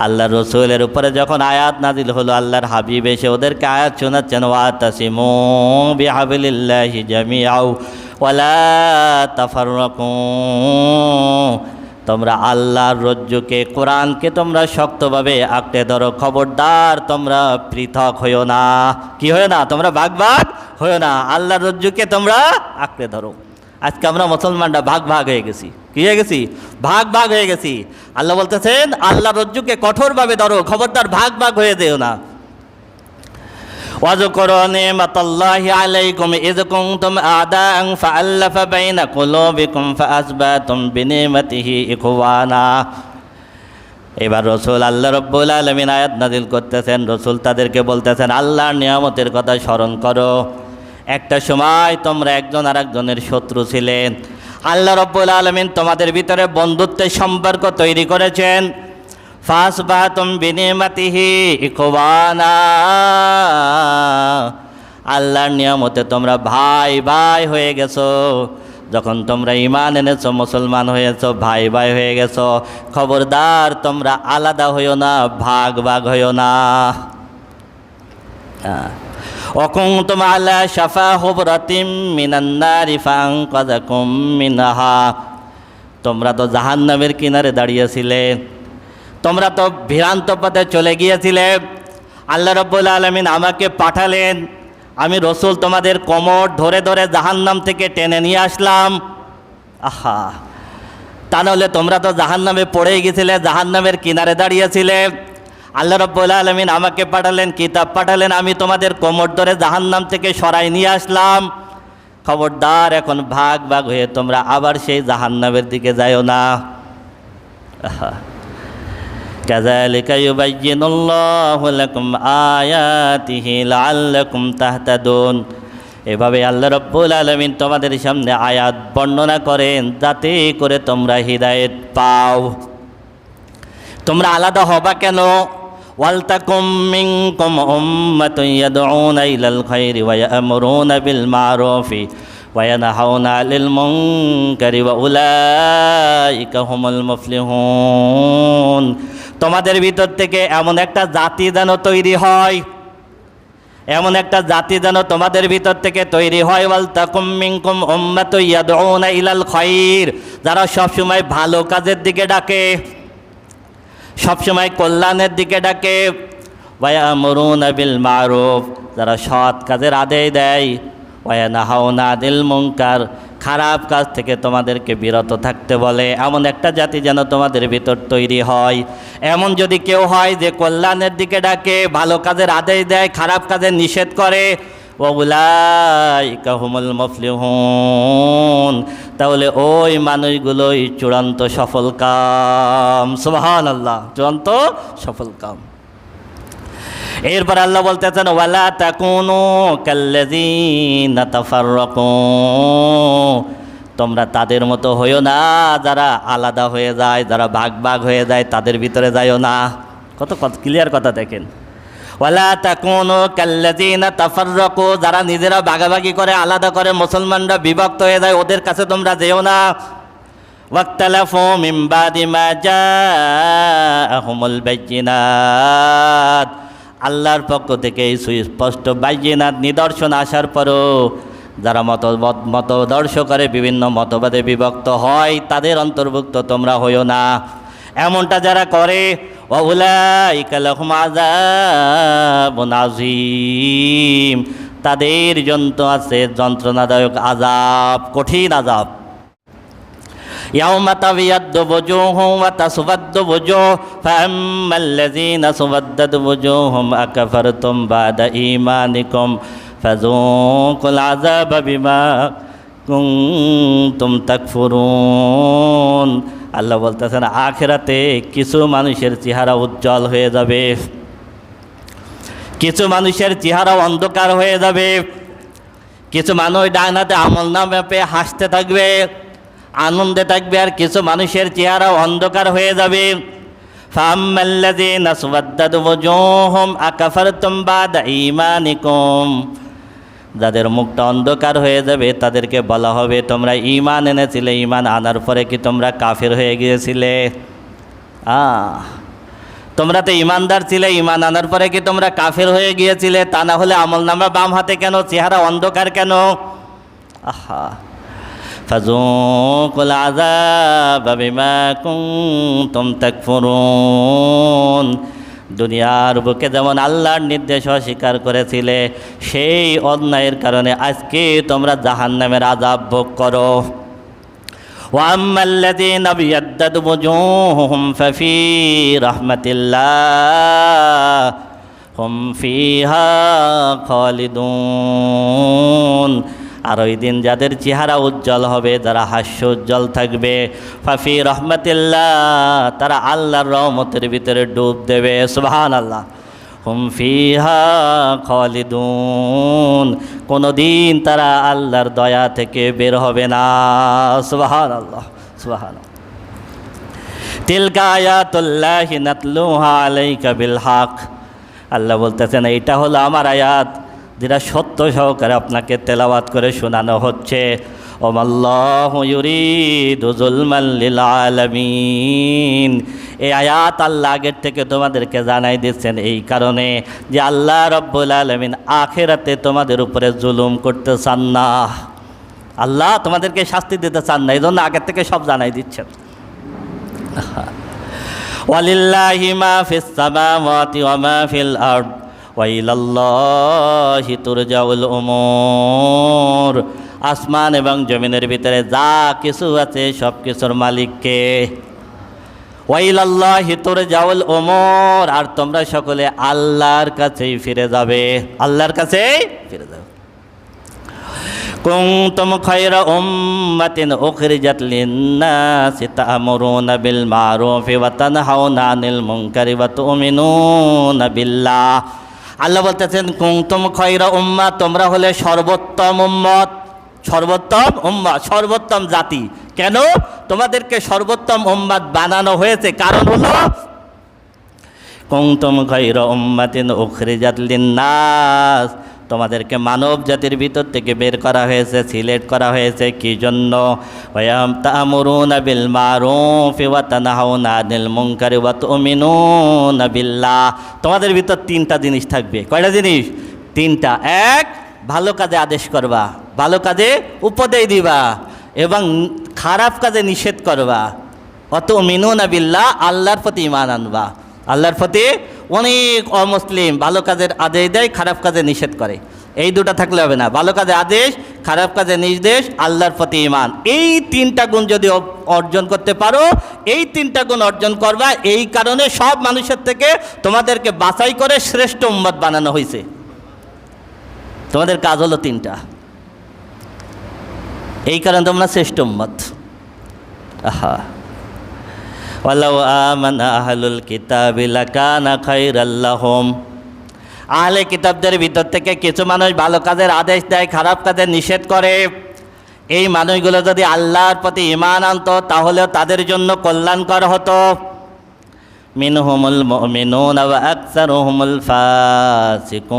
আল্লাহর রসুলের উপরে যখন আয়াত নাজিল হলো, আল্লাহর হাবিব এসে ওদেরকে আয়াত শোনাচ্ছেন, ওয়াতাসিমু বিহাবিলিল্লাহি জামিআও ওয়ালা তাফাররাকু। তোমরা আল্লাহর রজ্জুকে, কোরআনকে তোমরা শক্তভাবে আঁকড়ে ধরো, খবরদার তোমরা পৃথক হইও না। কি হইও না? তোমরা ভাগ ভাগ হইও না, আল্লাহর রজ্জুকে তোমরা আঁকড়ে ধরো। আজকে আমরা মুসলমানরা ভাগ ভাগ হয়ে গেছি। কি হয়ে গেছি? ভাগ ভাগ হয়ে গেছি। আল্লাহ বলতেছেন আল্লাহর রজ্জুকে কঠোরভাবে ধরো, খবরদার ভাগ ভাগ হয়ে যেও না। ওয়াজকুরু নি'মাতাল্লাহি আলাইকুম ইয কুনতুম আ'দাআন ফাআল্লাফা বাইনা কুলুবিকুম ফাআসবাহতুম বিনি'মাতিহি ইখওয়ানা। এবার রসুল আল্লাহ রাব্বুল আলামিন আয়াত নাজিল করতেছেন, রসুল তাদেরকে বলতেছেন আল্লাহর নিয়ামতের কথা স্মরণ করো। একটা সময় তোমরা একজন আরেকজনের শত্রু ছিলেন, আল্লাহ রাব্বুল আলামিন তোমাদের ভিতরে বন্ধুত্বের সম্পর্ক তৈরি করেছেন। ফাসবাহতুম বিনিমাতিহি ইখওয়ানা, আল্লাহর নিয়ামতে তোমরা ভাই ভাই হয়ে গেছো। যখন তোমরা ঈমান এনেছো, মুসলমান হয়েছো, ভাই ভাই হয়ে গেছো, খবরদার তোমরা আলাদা হইও না, ভাগ ভাগ হইও না। ওয়াকুনতুম আলা শাফা হুবরাতিম মিনান নারি ফাআনকাযাকুম মিনহা। তোমরা তো জাহান্নামের কিনারে দাঁড়িয়েছিলে, তোমরা তো ভ্রান্ত পথে চলে গিয়েছিলে। আল্লাহ রাব্বুল আলামিন আমাকে পাঠালেন, আমি রসুল তোমাদের কোমর ধরে ধরে জাহান্নাম থেকে টেনে নিয়ে আসলাম। আহা, তা নাহলে তোমরা তো জাহান্নামে পড়েই গেছিলে, জাহান্নামের কিনারে দাঁড়িয়েছিলে। আল্লাহ রাব্বুল আলামিন আমাকে পাঠালেন, কিতাব পাঠালেন, আমি তোমাদের কোমর ধরে জাহান্নাম থেকে সরাই নিয়ে আসলাম। খবরদার এখন ভাগ ভাগ হয়ে তোমরা আবার সেই জাহান্নামের দিকে যাইও না। কাযালিকা ইউবায়্যিনুল্লাহু লাকুম আয়াতিহি লাআল্লাকুম তাহতাদুন। এভাবে আল্লাহ রাব্বুল আলামিন তোমাদের সামনে আয়াত বর্ণনা করেন যাতে করে তোমরা হিদায়াত পাও। তোমরা আলাদা হবা কেন? ওয়ালতাকুম মিনকুম উম্মাতুন ইয়াদউনা ইলাল খায়রি ওয়া ইয়া'মুরুনা বিল মা'রুফি ওয়া ইয়ানহাউনা আনিল মুনকারি ওয়া উলাইকা হুমুল মুফলিহুন। তোমাদের ভিতর থেকে এমন একটা জাতি যেন তৈরি হয়, এমন একটা জাতি যেন তোমাদের ভিতর থেকে তৈরি হয়। ওয়ালতাকুম মিনকুম উম্মাতুন ইয়াদউনা ইলাল খায়র, যারা সবসময় ভালো কাজের দিকে ডাকে, সবসময় কল্যাণের দিকে ডাকে। ওয়া ইয়া'মুরুনা বিল মা'রুফ, যারা সৎ কাজের আদেশ দেয়। ওয়া ইয়ানহাউনা আনিল মুনকার, খারাপ কাজ থেকে তোমাদেরকে বিরত থাকতে বলে। এমন একটা জাতি যেন তোমাদের ভিতর তৈরি হয়। এমন যদি কেউ হয় যে কল্যাণের দিকে ডাকে, ভালো কাজের আদেশ দেয়, খারাপ কাজের নিষেধ করে, ওয়া উলাইকা হুমুল মুফলিহুন, তাহলে ওই মানুষগুলোই চূড়ান্ত সফল কাম। সুবহানাল্লাহ, চূড়ান্ত সফল কাম। এরপর আল্লাহ বলতেছেন ওয়ালা তাকুনু কাল্লাযীনা তাফাররাকু, তোমরা তাদের মতো হইও না যারা আলাদা হয়ে যায়, যারা ভাগ ভাগ হয়ে যায়, তাদের ভিতরে যাইও না। কত ক্লিয়ার কথা দেখেন। ওয়ালা তাকুনু কাল্লাযীনা তাফাররাকু, যারা নিজেরা ভাগাভাগি করে, আলাদা করে, মুসলমানরা বিভক্ত হয়ে যায়, ওদের কাছে তোমরা যেও না। ওয়াক্তালাফু মিন বাদি মা জাআহুমুল বায়্যিনাত, আল্লাহর পক্ষ থেকে এই সুস্পষ্ট বাইয়িনাত নিদর্শন আসার পরও যারা মতদর্শ করে বিভিন্ন মতবাদে বিভক্ত হয় তাদের অন্তর্ভুক্ত তোমরা হইও না। এমনটা যারা করে ওয়াউলাইকা লাহুম আযাবুন আযীম, তাদের জন্য আছে যন্ত্রণাদায়ক আযাব, কঠিন আযাব। ইয়াউমা তাবিয়াদ্দু বুজুহুম ওয়া তাসওয়াদ্দু বুজুহ ফাআম্মাল্লাযীনা সুওয়াদ্দাত বুজুহুম আকাফারতুম বা'দা ঈমানিকুম ফাযূকুল আযাবা বিমা কুনতুম তাকফুরুন। আল্লাহ বলতেছেন আখিরাতে কিছু মানুষের চেহারা উজ্জ্বল হয়ে যাবে, কিছু মানুষের চেহারা অন্ধকার হয়ে যাবে, কিছু মানুষ ডান হাতে আমলনামা পেয়ে হাসতে থাকবে, আনন্দে থাকবে, আর কিছু মানুষের চেহারা অন্ধকার হয়ে যাবে। ফাআম্মাল্লাযীনা সুওয়াদ্দাত বুজুহুম আকাফারতুম বা'দা ঈমানিকুম, যাদের মুখটা অন্ধকার হয়ে যাবে তাদেরকে বলা হবে তোমরা ঈমান এনেছিলে, ঈমান আনার পরে কি তোমরা কাফির হয়ে গিয়েছিলে? তোমরা তো ঈমানদার ছিলে, ঈমান আনার পরে কি তোমরা কাফির হয়ে গিয়েছিলে? তা না হলে আমলনামা বাম হাতে কেন, চেহারা অন্ধকার কেন? আহা, ফাযূকুল আযাবা বিমা কুনতুম তাকফুরুন। দুনিয়ার বুকে যেমন আল্লাহর নির্দেশ অস্বীকার করেছিলে, সেই অন্যায়ের কারণে আজকে তোমরা জাহান্নামের আযাব ভোগ করো। ওয়াম্মাল্লাযীনা বিয়াদ্দাত বুজুহুম ফাফি রাহমাতিল্লাহ হুম ফিহা খালিদুন। আর ওই দিন যাদের চেহারা উজ্জ্বল হবে, যারা হাস্য উজ্জ্বল থাকবে, ফাফি রহমাতিল্লাহ, তারা আল্লাহর রহমতের ভিতরে ডুব দেবে। সুবহানাল্লাহ। হুম ফিহা খালিদুন, কোনোদিন তারা আল্লাহর দয়া থেকে বের হবে না। সুবহানাল্লাহ, সুবহানাল্লাহ। তিলকা আয়াতুল্লাহি নাতলুহা আলাইকা বিল হক। আল্লাহ বলতেছেন এইটা হলো আমার আয়াত, যেটা সত্য সহকারে আপনাকে তেলাওয়াত করে শোনানো হচ্ছে। ওমাল্লাহু ইউরিদু যুলমান লিল আলামিন। এই আয়াত আল্লাহ আগের থেকে তোমাদেরকে জানাই দিচ্ছেন এই কারণে যে আল্লাহ রব্বুল আলামিন আখিরাতে তোমাদের উপরে জুলুম করতে চান না, আল্লাহ তোমাদেরকে শাস্তি দিতে চান না, এই জন্য আগের থেকে সব জানাই দিচ্ছেন। ওয়ালিল্লাহি মা ফিস সামাওয়াতি ওয়া মা ফিল আরদ ওয়া ইলাল্লাহি তুরজাউল উমুর। আসমান এবং জমিনের ভিতরে যা কিছু আছে সব কিছুর মালিককে। ওয়া ইলাল্লাহি তুরজাউল উমুর, আর তোমরা সকলে আল্লাহর কাছেই ফিরে যাবে, আল্লাহর কাছেই ফিরে যাবে। কুনতুম খায়রা উম্মাতিন উখরিজাত লিন-নাসি তা'মুরুনা বিল মা'রুফি ওয়া তানহাউনা আনিল মুনকারি ওয়া তু'মিনুনা বিল্লাহ। আল্লাহ বলতেছেন কুনতুম খায়রা উম্মাহ, তোমরা হলে সর্বোত্তম উম্মত, সর্বোত্তম উম্মত, সর্বোত্তম জাতি। কেন তোমাদেরকে সর্বোত্তম উম্মত বানানো হয়েছে? কারণ হলো কুনতুম খায়রা উম্মাতিন উখরিজাত লিন-নাস, তোমাদেরকে মানব জাতির ভিতর থেকে বের করা হয়েছে, সিলেক্ট করা হয়েছে কি জন্য? ওয়া তা'মুরুনা বিল মা'রুফি ওয়া তানহাউনা আনিল মুনকারি ওয়া তু'মিনুনা বিল্লাহ। তোমাদের ভিতর তিনটা জিনিস থাকবে। কয়টা জিনিস? তিনটা। এক, ভালো কাজে আদেশ করবা, ভালো কাজে উপদেশ দিবা, এবং খারাপ কাজে নিষেধ করবা। ওয়া তু'মিনুনা বিল্লাহ, আল্লাহর প্রতি ঈমান আনবা। আল্লাহর প্রতি অনেক অমুসলিম ভালো কাজের আদেশ দেয়, খারাপ কাজে নিষেধ করে। এই দুটো থাকলে হবে না, ভালো কাজে আদেশ, খারাপ কাজে নির্দেশ, আল্লাহর প্রতি ঈমান। এই তিনটা গুণ যদি অর্জন করতে পারো, এই তিনটা গুণ অর্জন করবা, এই কারণে সব মানুষের থেকে তোমাদেরকে বাছাই করে শ্রেষ্ঠ উম্মত বানানো হয়েছে। তোমাদের কাজ হলো তিনটা, এই কারণে তোমরা শ্রেষ্ঠ উম্মত। আহা, ওয়ালাউ আমানা আহলুল কিতাবি লাকানা খায়রাল লাহুম। আহলে কিতাবদের ভিতর থেকে কিছু মানুষ ভালো কাজের আদেশ দেয়, খারাপ কাজের নিষেধ করে। এই মানুষগুলো যদি আল্লাহর প্রতি ঈমান আনতো তাহলে তাদের জন্য কল্যাণকর হতো। মিনহুমুল মুমিনুনা ওয়া আকসারুহুমুল ফাসিকুন।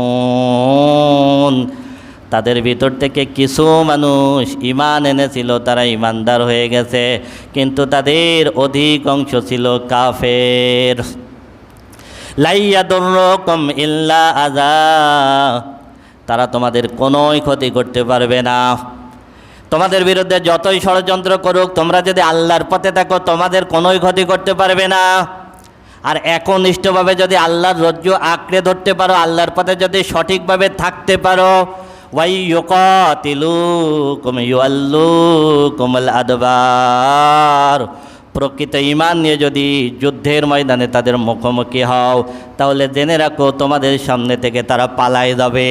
তাদের ভিতর থেকে কিছু মানুষ ঈমান এনেছিল, তারা ঈমানদার হয়ে গেছে, কিন্তু তাদের অধিক অংশ ছিল কাফের। লা ইয়াদুররুকুম ইল্লা আযা, তারা তোমাদের কোনোই ক্ষতি করতে পারবে না। তোমাদের বিরুদ্ধে যতই ষড়যন্ত্র করুক, তোমরা যদি আল্লাহর পথে থাকো তোমাদের কোনোই ক্ষতি করতে পারবে না। আর একনিষ্ঠভাবে যদি আল্লাহর রজ্জু আঁকড়ে ধরতে পারো, আল্লাহর পথে যদি সঠিকভাবে থাকতে পারো, ওয়াই ইউকাতিলুকুম ইউআল্লুকুমুল আদবার, প্রকৃত ঈমান নিয়ে যদি যুদ্ধের ময়দানে তাদের মুখোমুখি হও, তাহলে জেনে রাখো তোমাদের সামনে থেকে তারা পালায় যাবে।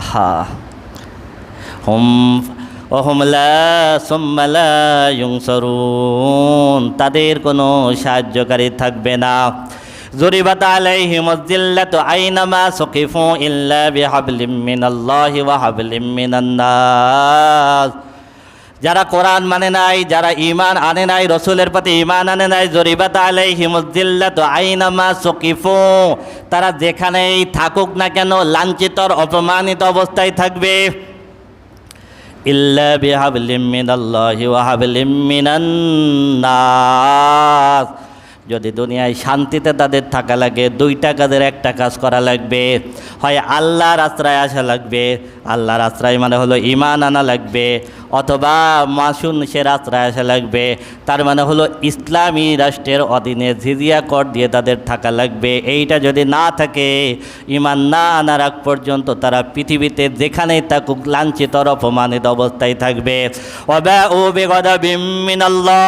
আহা, ওহুম লা সুম্মা লা ইউনসারুন, তাদের কোনো সাহায্যকারী থাকবে না। যুরিবাত আলাইহিমুয যিল্লাতু আইনামা সুকিফু ইল্লা বিহাবলিম মিনাল্লাহি ওয়া হাবলিম মিনান নাস, যারা কোরআন মানে নাই, যারা ঈমান আনে নাই, রসুলের প্রতি ঈমান আনে নাই, যুরিবাত আলাইহিমুয যিল্লাতু আইনামা সুকিফু, তারা যেখানেই থাকুক না কেন লাঞ্ছিত অপমানিত অবস্থায় থাকবে। ইল্লা বিহাবলিম মিনাল্লাহি ওয়া হাবলিম মিনান নাস, যদি দুনিয়ায় শান্তিতে তাদের থাকা লাগে, দুইটা কাজের একটা কাজ করা লাগবে। হয় আল্লাহর আশ্রয় আসা লাগবে, আল্লাহর আশ্রয় মানে হলো ঈমান আনা লাগবে, অথবা মানুষের আশ্রয় আসা লাগবে, তার মানে হলো ইসলামী রাষ্ট্রের অধীনে জিজিয়া কর দিয়ে তাদের থাকা লাগবে। এইটা যদি না থাকে, ঈমান না আনার আগ পর্যন্ত তারা পৃথিবীতে যেখানেই থাকুক লাঞ্ছিত অপমানিত অবস্থায় থাকবে। ওয়াবাউ বিগাদাবিম মিনাল্লাহ,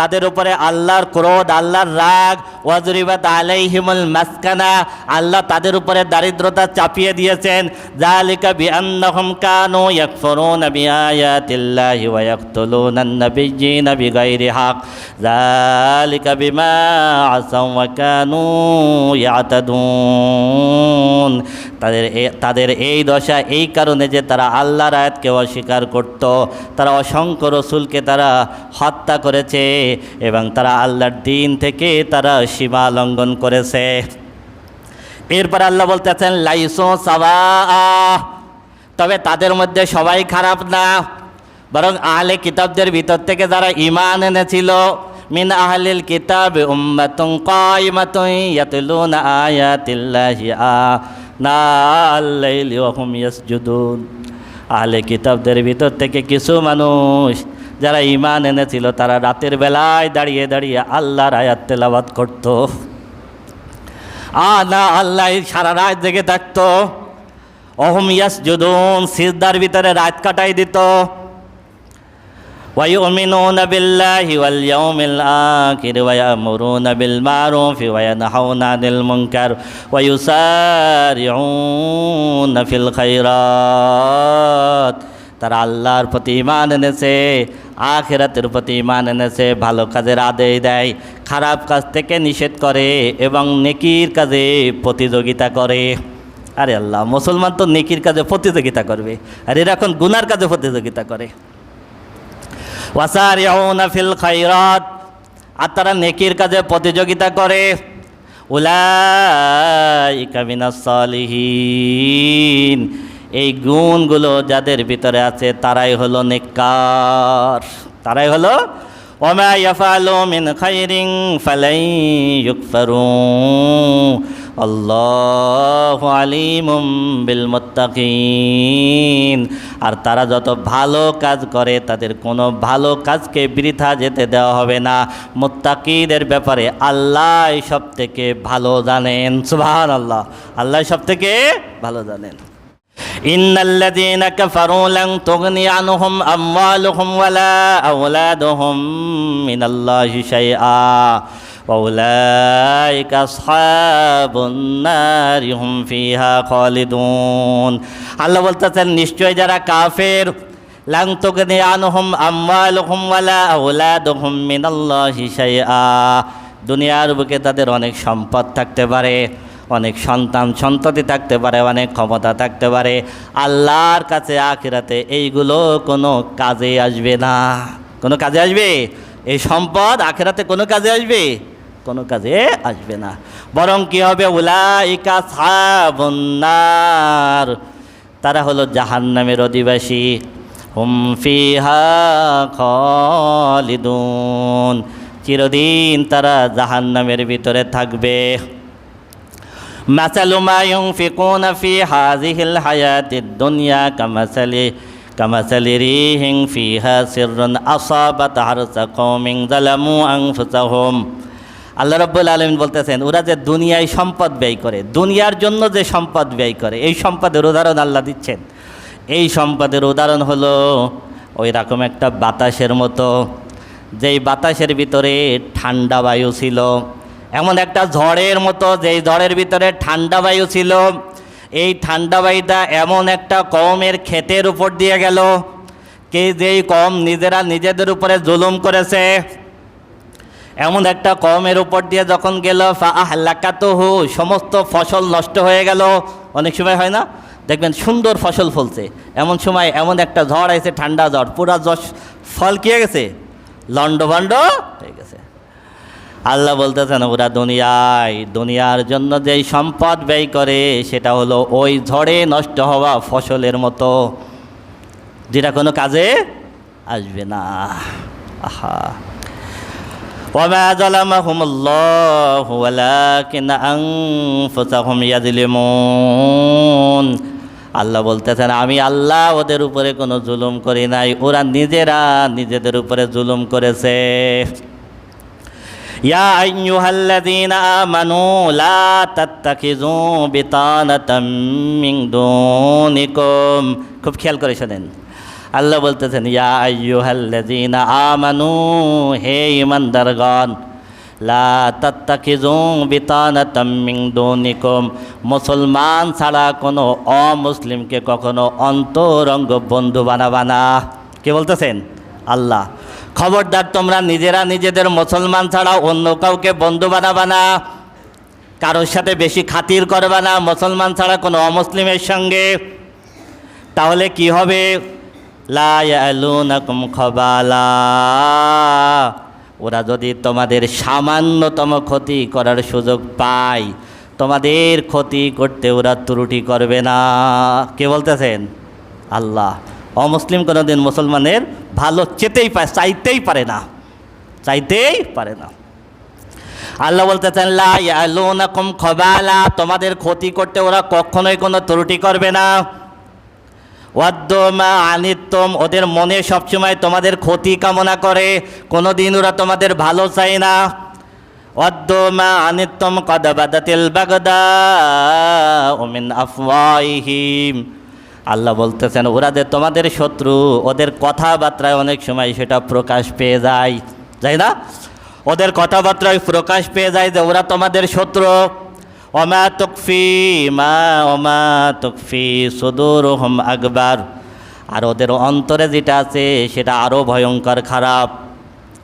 তাদের উপরে আল্লাহর ক্রোধ, আল্লাহর রাগ। ওয়াজরিবাত আলাইহিমুল মাসকানা, আল্লাহ তাদের উপরে দারিদ্রতা চাপিয়ে দিয়েছেন। যালিকা বিআন্নাহুম কানু ইয়াকফুরুনা বিআয়াতিল্লাহি ওয়া ইয়াকতুলুনান নাবিয়্যিনা বিগাইরি হক, যালিকা বিমা আসাউ ওয়া কানু ইয়াতাদুন, তাদের এই দশা এই কারণে যে তারা আল্লাহর আয়াতকে অস্বীকার করত, তারা অসংখ্য রসুলকে তারা হত্যা করেছে এবং তারা আল্লাহর দিন থেকে তারা সীমা লঙ্ঘন করেছে। এরপর আল্লাহ বলতেছেন লাইসু সাওয়া, তবে তাদের মধ্যে সবাই খারাপ না, বরং আহলে কিতাবদের ভিতর থেকে যারা ঈমান এনেছিল, মিন আহলিল কিতাব উম্মাতুন কায়িমাতুন ইয়াতলুনা আয়াতিল্লাহি আনাল লাইলি ওয়া হুম ইয়াসজুদুন, আহলে কিতাবদের ভিতর থেকে কিছু মানুষ যারা ঈমান এনেছিল তারা রাতের বেলায় দাঁড়িয়ে দাঁড়িয়ে আল্লাহর আয়াত তেলাওয়াত করত। না, আল্লাহ সারা রাত জেগে থাকতো। ওহুম ইয়াসজুদুন, সিজদার ভিতরে রাত কাটাই দিত। ওয়ায়ুমিনুনা বিল্লাহি ওয়াল ইয়াউমিল আখির ওয়া ইয়ামুরুনা বিল মারুফি ওয়া ইয়ানহাউনা আনিল মুনকার ওয়া ইউসারিউনা ফিল খায়রাত, তারা আল্লাহর প্রতি ঈমান এনেছে, আখিরাতের প্রতি ঈমান এনেছে, ভালো কাজের আদেশ দেয়, খারাপ কাজ থেকে নিষেধ করে এবং নেকির কাজে প্রতিযোগিতা করে। আরে আল্লাহ, মুসলমান তো নেকির কাজে প্রতিযোগিতা করবে, আর এরা এখন গুনার কাজে প্রতিযোগিতা করে। ওয়াসারিউনা ফিল খায়রাত, আর তারা নেকির কাজে প্রতিযোগিতা করে। উলাইকা মিনাস সালিহিন, এই গুণগুলো যাদের ভিতরে আছে তারাই হলো নেককার, তারাই হলো। ওমা ইয়াফআলু মিন খাইরিন ফালাই ইউকফারু আল্লাহু আলিমুম বিল মুত্তাকিন, আর তারা যত ভালো কাজ করে তাদের কোনো ভালো কাজকে বৃথা যেতে দেওয়া হবে না। মুত্তাকিদের ব্যাপারে আল্লাহ সব থেকে ভালো জানেন। সুবহানাল্লাহ, আল্লাহ সব থেকে ভালো জানেন। ইন্নাল্লাযীনা কাফারু লান তুগনি আনহুম আমওয়ালুহুম ওয়ালা আওলাদুহুম মিনাল্লাহি শাইআ ওয়া উলাইকা আসহাবুন নারি হুম ফিহা খালিদুন। আল্লাহ বলতেছেন, নিশ্চয় যারা কাফের, লান তুগনি আনহুম আমওয়ালুহুম ওয়ালা আওলাদুহুম মিনাল্লাহি শাইআ, দুনিয়ার বুকে তাদের অনেক সম্পদ থাকতে পারে, অনেক সন্তান সন্ততি থাকতে পারে, অনেক ক্ষমতা থাকতে পারে, আল্লাহর কাছে আখিরাতে এইগুলো কোনো কাজে আসবে না। কোনো কাজে আসবে? এই সম্পদ আখিরাতে কোনো কাজে আসবে? কোনো কাজে আসবে না। বরং কি হবে? উলাইকা আসহাবুন নার, তারা হলো জাহান্নামের অধিবাসী। হুম ফিহা খালিদুন, চিরদিন তারা জাহান্নামের ভিতরে থাকবে। মাসালু মা ইউনফিকুনা ফি হাযিহিল হায়াতিদ দুনিয়া কামাসালি রিহিন ফিহা সিররুন আসাবাত হারসা কওমিন যালামু আনফুসাহুম। আল্লাহ রাব্বুল আলামিন বলতেছেন, ওরা যে দুনিয়ায় সম্পদ ব্যয় করে, দুনিয়ার জন্য যে সম্পদ ব্যয় করে, এই সম্পদের উদাহরণ আল্লাহ দিচ্ছেন। এই সম্পদের উদাহরণ হলো ওই রকম একটা বাতাসের মতো, যেই বাতাসের ভিতরে ঠান্ডা বায়ু ছিল, এমন একটা ঝড়ের মতো, যেই ঝড়ের ভিতরে ঠান্ডা বায়ু ছিল। এই ঠান্ডা বায়ুটা এমন একটা কওমের ক্ষেতের উপর দিয়ে গেল, কে যেই কওম নিজেরা নিজেদের উপরে জুলুম করেছে, এমন একটা কওমের উপর দিয়ে যখন গেল, ফাআহলাকাতুহু, সমস্ত ফসল নষ্ট হয়ে গেল। অনেক সময় হয় না, দেখবেন সুন্দর ফসল ফলছে, এমন সময় এমন একটা ঝড় আছে, ঠান্ডা ঝড়, পুরা ফল কি হয়ে গেছে, লন্ডভন্ড হয়ে গেছে। আল্লাহ বলতেছেন, ওরা দুনিয়ার জন্য যেই সম্পদ ব্যয় করে সেটা হলো ওই ঝড়ে নষ্ট হওয়া ফসলের মতো, যেটা কোনো কাজে আসবে না। আহা, ওয়ামা যালামাহুমুল্লাহু ওয়ালাকিন আনফুসাহুম ইয়াযলিমুন। আল্লাহ বলতেছেন, আমি আল্লাহ ওদের উপরে কোনো জুলুম করি নাই, ওরা নিজেরা নিজেদের উপরে জুলুম করেছে। ইয়া আইয়ুহাল্লাযীনা আমানু লা তাত্তাখিযু বিতানাতাম মিন দুনিকুম। খুব খেয়াল করে শোনেন, আল্লাহ বলতেছেন, ইয়া আইয়ুহাল্লাযীনা আমানু, হে ঈমানদারগণ, লা তাত্তাখিযু বিতানাতাম মিন দুনিকুম, মুসলমান ছাড়া কোনো অমুসলিমকে কখনো অন্তরঙ্গ বন্ধু বানাবা না। কে বলতেছেন? আল্লাহ। খবরদার, তোমরা নিজেরা নিজেদের মুসলমান ছাড়া অন্য কাউকে বন্ধু বানাবা না, কারোর সাথে বেশি খাতির করবা না মুসলমান ছাড়া কোনো অমুসলিমের সঙ্গে। তাহলে কি হবে? লা ইয়ালুনাকুম খাবালা, ওরা যদি তোমাদের সামান্যতম ক্ষতি করার সুযোগ পায়, তোমাদের ক্ষতি করতে ওরা ত্রুটি করবে না। কে বলতেছেন? আল্লাহ। অমুসলিম কোনোদিন মুসলমানের ভালো চাইতেই পারে না। আল্লাহ বলতেছেন, লা ইয়ালুনাকুম খাবালা, তোমাদের ক্ষতি করতে ওরা কখনোই কোনো ত্রুটি করবে না। ওয়াদ্দু মা আনিতুম, ওদের মনে সবসময় তোমাদের ক্ষতি কামনা করে, কোনোদিন ওরা তোমাদের ভালো চায় না। ওয়াদ্দু মা আনিতুম ক্বাদ বাদাতিল বাগদাউ মিন আফওয়াহিহিম। আল্লাহ বলতেছেন, ওরা যে তোমাদের শত্রু, ওদের কথাবার্তায় অনেক সময় সেটা প্রকাশ পেয়ে যায় না? ওদের কথাবার্তায় প্রকাশ পেয়ে যায় যে ওরা তোমাদের শত্রু। ওমা তুকফি সুদুরুহুম আকবার, আর ওদের অন্তরে যেটা আছে সেটা আরও ভয়ঙ্কর খারাপ।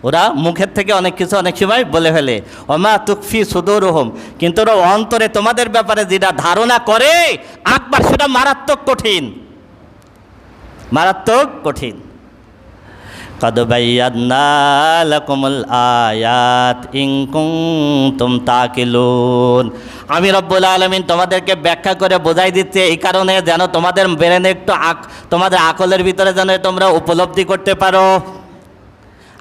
ওরা মুখের থেকে অনেক কিছু অনেক সময় বলে ফেলে, ওমা তুকফি সুদুরুহুম, কিন্তু ওরা অন্তরে তোমাদের ব্যাপারে যেটা ধারণা করে আকবার, সেটা মারাত্মক কঠিন। কদ বায়্যানা লাকুমুল আয়াত ইন কুনতুম তাকিলুন। আমি রব্বুল আলামিন তোমাদেরকে ব্যাখ্যা করে বোঝাই দিচ্ছি এই কারণে, যেন তোমাদের ব্রেনে একটু তোমাদের আকলের ভিতরে যেন তোমরা উপলব্ধি করতে পারো।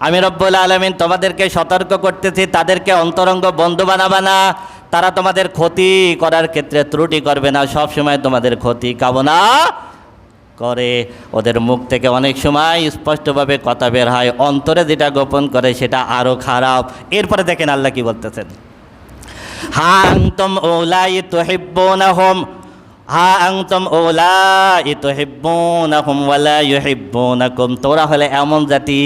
আমি রব্বুল আলামিন তোমাদেরকে সতর্ক করতেছি, তাদেরকে অন্তরঙ্গ বন্ধু বানাবা না। তারা তোমাদের ক্ষতি করার ক্ষেত্রে ত্রুটি করবে না, সব সময় তোমাদের ক্ষতি কামনা করে। ওদের মুখ থেকে অনেক সময় স্পষ্টভাবে কথা বের হয়, অন্তরে যেটা গোপন করে সেটা আরও খারাপ। এরপরে দেখেন আল্লাহ কি বলতেছেন, হা আনতুম উলাই তুহিব্বুনাহুম ওয়ালা ইউহিব্বুনাকুম। তোরা হলে এমন জাতি,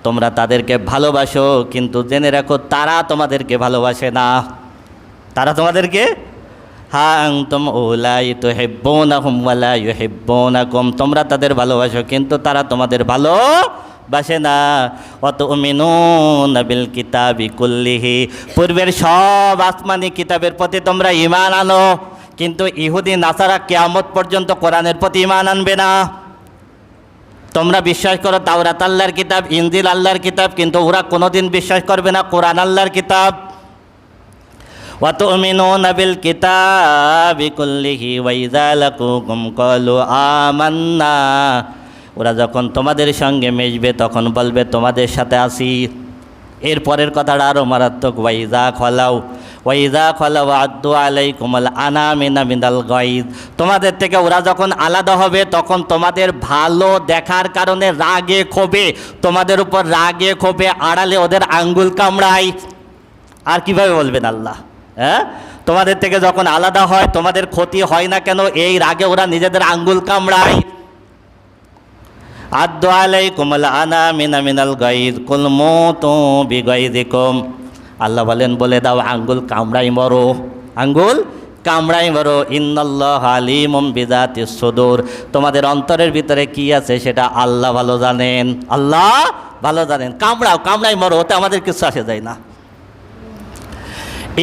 তোমরা তাদেরকে ভালোবাসো, কিন্তু জেনে রাখো তারা তোমাদেরকে ভালোবাসে না। তারা তোমাদেরকে, হা আনতুম উলাই তুহিব্বুনাহুম ওয়ালা ইউহিব্বুনাকুম, তোমরা তাদের ভালোবাসো কিন্তু তারা তোমাদের ভালোবাসে না। ওয়া তুমিনুনা বিল কিতাবি কুল্লিহি, পূর্বের সব আসমানি কিতাবের প্রতি তোমরা ঈমান আনো, কিন্তু ইহুদি নাসারা কিয়ামত পর্যন্ত কোরআনের প্রতি ঈমান আনবে না। তোমরা বিশ্বাস করো তাওরাত আল্লাহর কিতাব, ইনজিল আল্লাহর কিতাব, কিন্তু ওরা কোনোদিন বিশ্বাস করবে না কোরআন আল্লাহর কিতাব। ওয়া তুমিনুনা বিল কিতাবি কুল্লিহি ওয়া ইযা লাকুকুম ক্বালু আমান্না, ওরা যখন তোমাদের সঙ্গে মিশবে তখন বলবে তোমাদের সাথে আছি। এরপরের কথাটা আরও মারাত্মক, ওয়া ইযা খালাউ ওয়াইদা খালাউ আদ্দু আলাইকুমুল আনামিনা মিনাল গায়দ, তোমাদের থেকে ওরা যখন আলাদা হবে তখন তোমাদের ভালো দেখার কারণে রাগে ক্ষোভে, তোমাদের উপর রাগে ক্ষোভে আড়ালে ওদের আঙ্গুল কামড়ায়। আর কিভাবে বলবেন আল্লাহ? হ্যাঁ, তোমাদের থেকে যখন আলাদা হয় তোমাদের ক্ষতি হয় না কেন? এই রাগে ওরা নিজেদের আঙ্গুল কামড়ায়। আদ্দু আলাইকুমুল আনামিনা মিনাল গায়দ কুল মুতু বিগায়দিকুম, আল্লাহ বলেন বলে দাও আঙ্গুল কামড়াই মরো, আঙ্গুল কামড়াই মরো। ইন্নাল্লাহা আলিমুম বিযাতিস সুদূর, তোমাদের অন্তরের ভিতরে কি আছে সেটা আল্লাহ ভালো জানেন, আল্লাহ ভালো জানেন। কামড়াও, কামড়াই মরো, ওতে আমাদের কিছু আসে যায় না।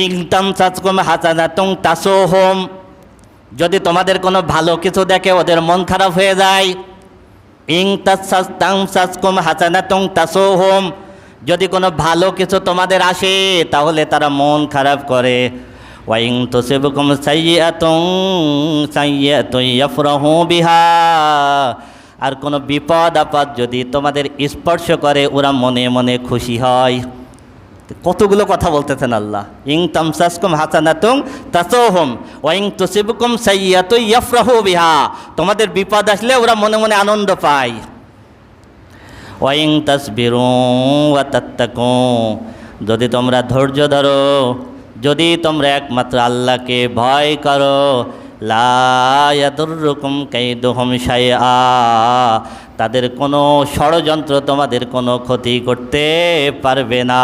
ইন তামসাসকুম হাসানাতুন তাসুহুম, যদি তোমাদের কোনো ভালো কিছু দেখে ওদের মন খারাপ হয়ে যায়। ইন তামসাসকুম হাসানাতুন তাসুহুম, যদি কোনো ভালো কিছু তোমাদের আসে তাহলে তারা মন খারাপ করে। ওয়াইন তুসিবকুম সাইয়্যাতুন ইয়াফরাহু বিহা, আর কোনো বিপদ আপদ যদি তোমাদের স্পর্শ করে ওরা মনে মনে খুশি হয়। কতগুলো কথা বলতেছেন আল্লাহ। ইন তামসাসকুম হাসানাতুন তাসুহুম ওয়া ইন তুসিবকুম সাইয়্যাতুন ইয়াফরাহু বিহা, তোমাদের বিপদ আসলে ওরা মনে মনে আনন্দ পায়। ওয়া ইন তাসবিরু ওয়া তাত্তাকু, যদি তোমরা ধৈর্য ধরো, যদি তোমরা একমাত্র আল্লাহকে ভয় করো, লা ইয়াদুররুকুম কাইদুহুম শাইআ, তাদের কোনো ষড়যন্ত্র তোমাদের কোনো ক্ষতি করতে পারবে না।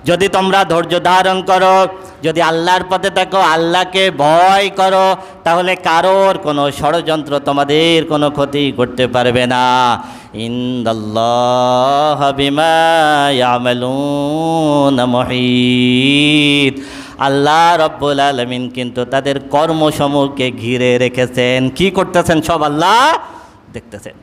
যদি তোমরা ধৈর্য ধারণ করো, যদি আল্লাহর পথে থাকো, আল্লাহকে ভয় করো, তাহলে কারোর কোনো ষড়যন্ত্র তোমাদের কোনো ক্ষতি করতে পারবে না। ইন্নাল্লাহা বিমা ইয়ামালুনা মুহীত, আল্লাহ রব্বুল আলামিন কিন্তু তাদের কর্মসমূহকে ঘিরে রেখেছেন। কি করতেছেন সব আল্লাহ দেখতেছেন।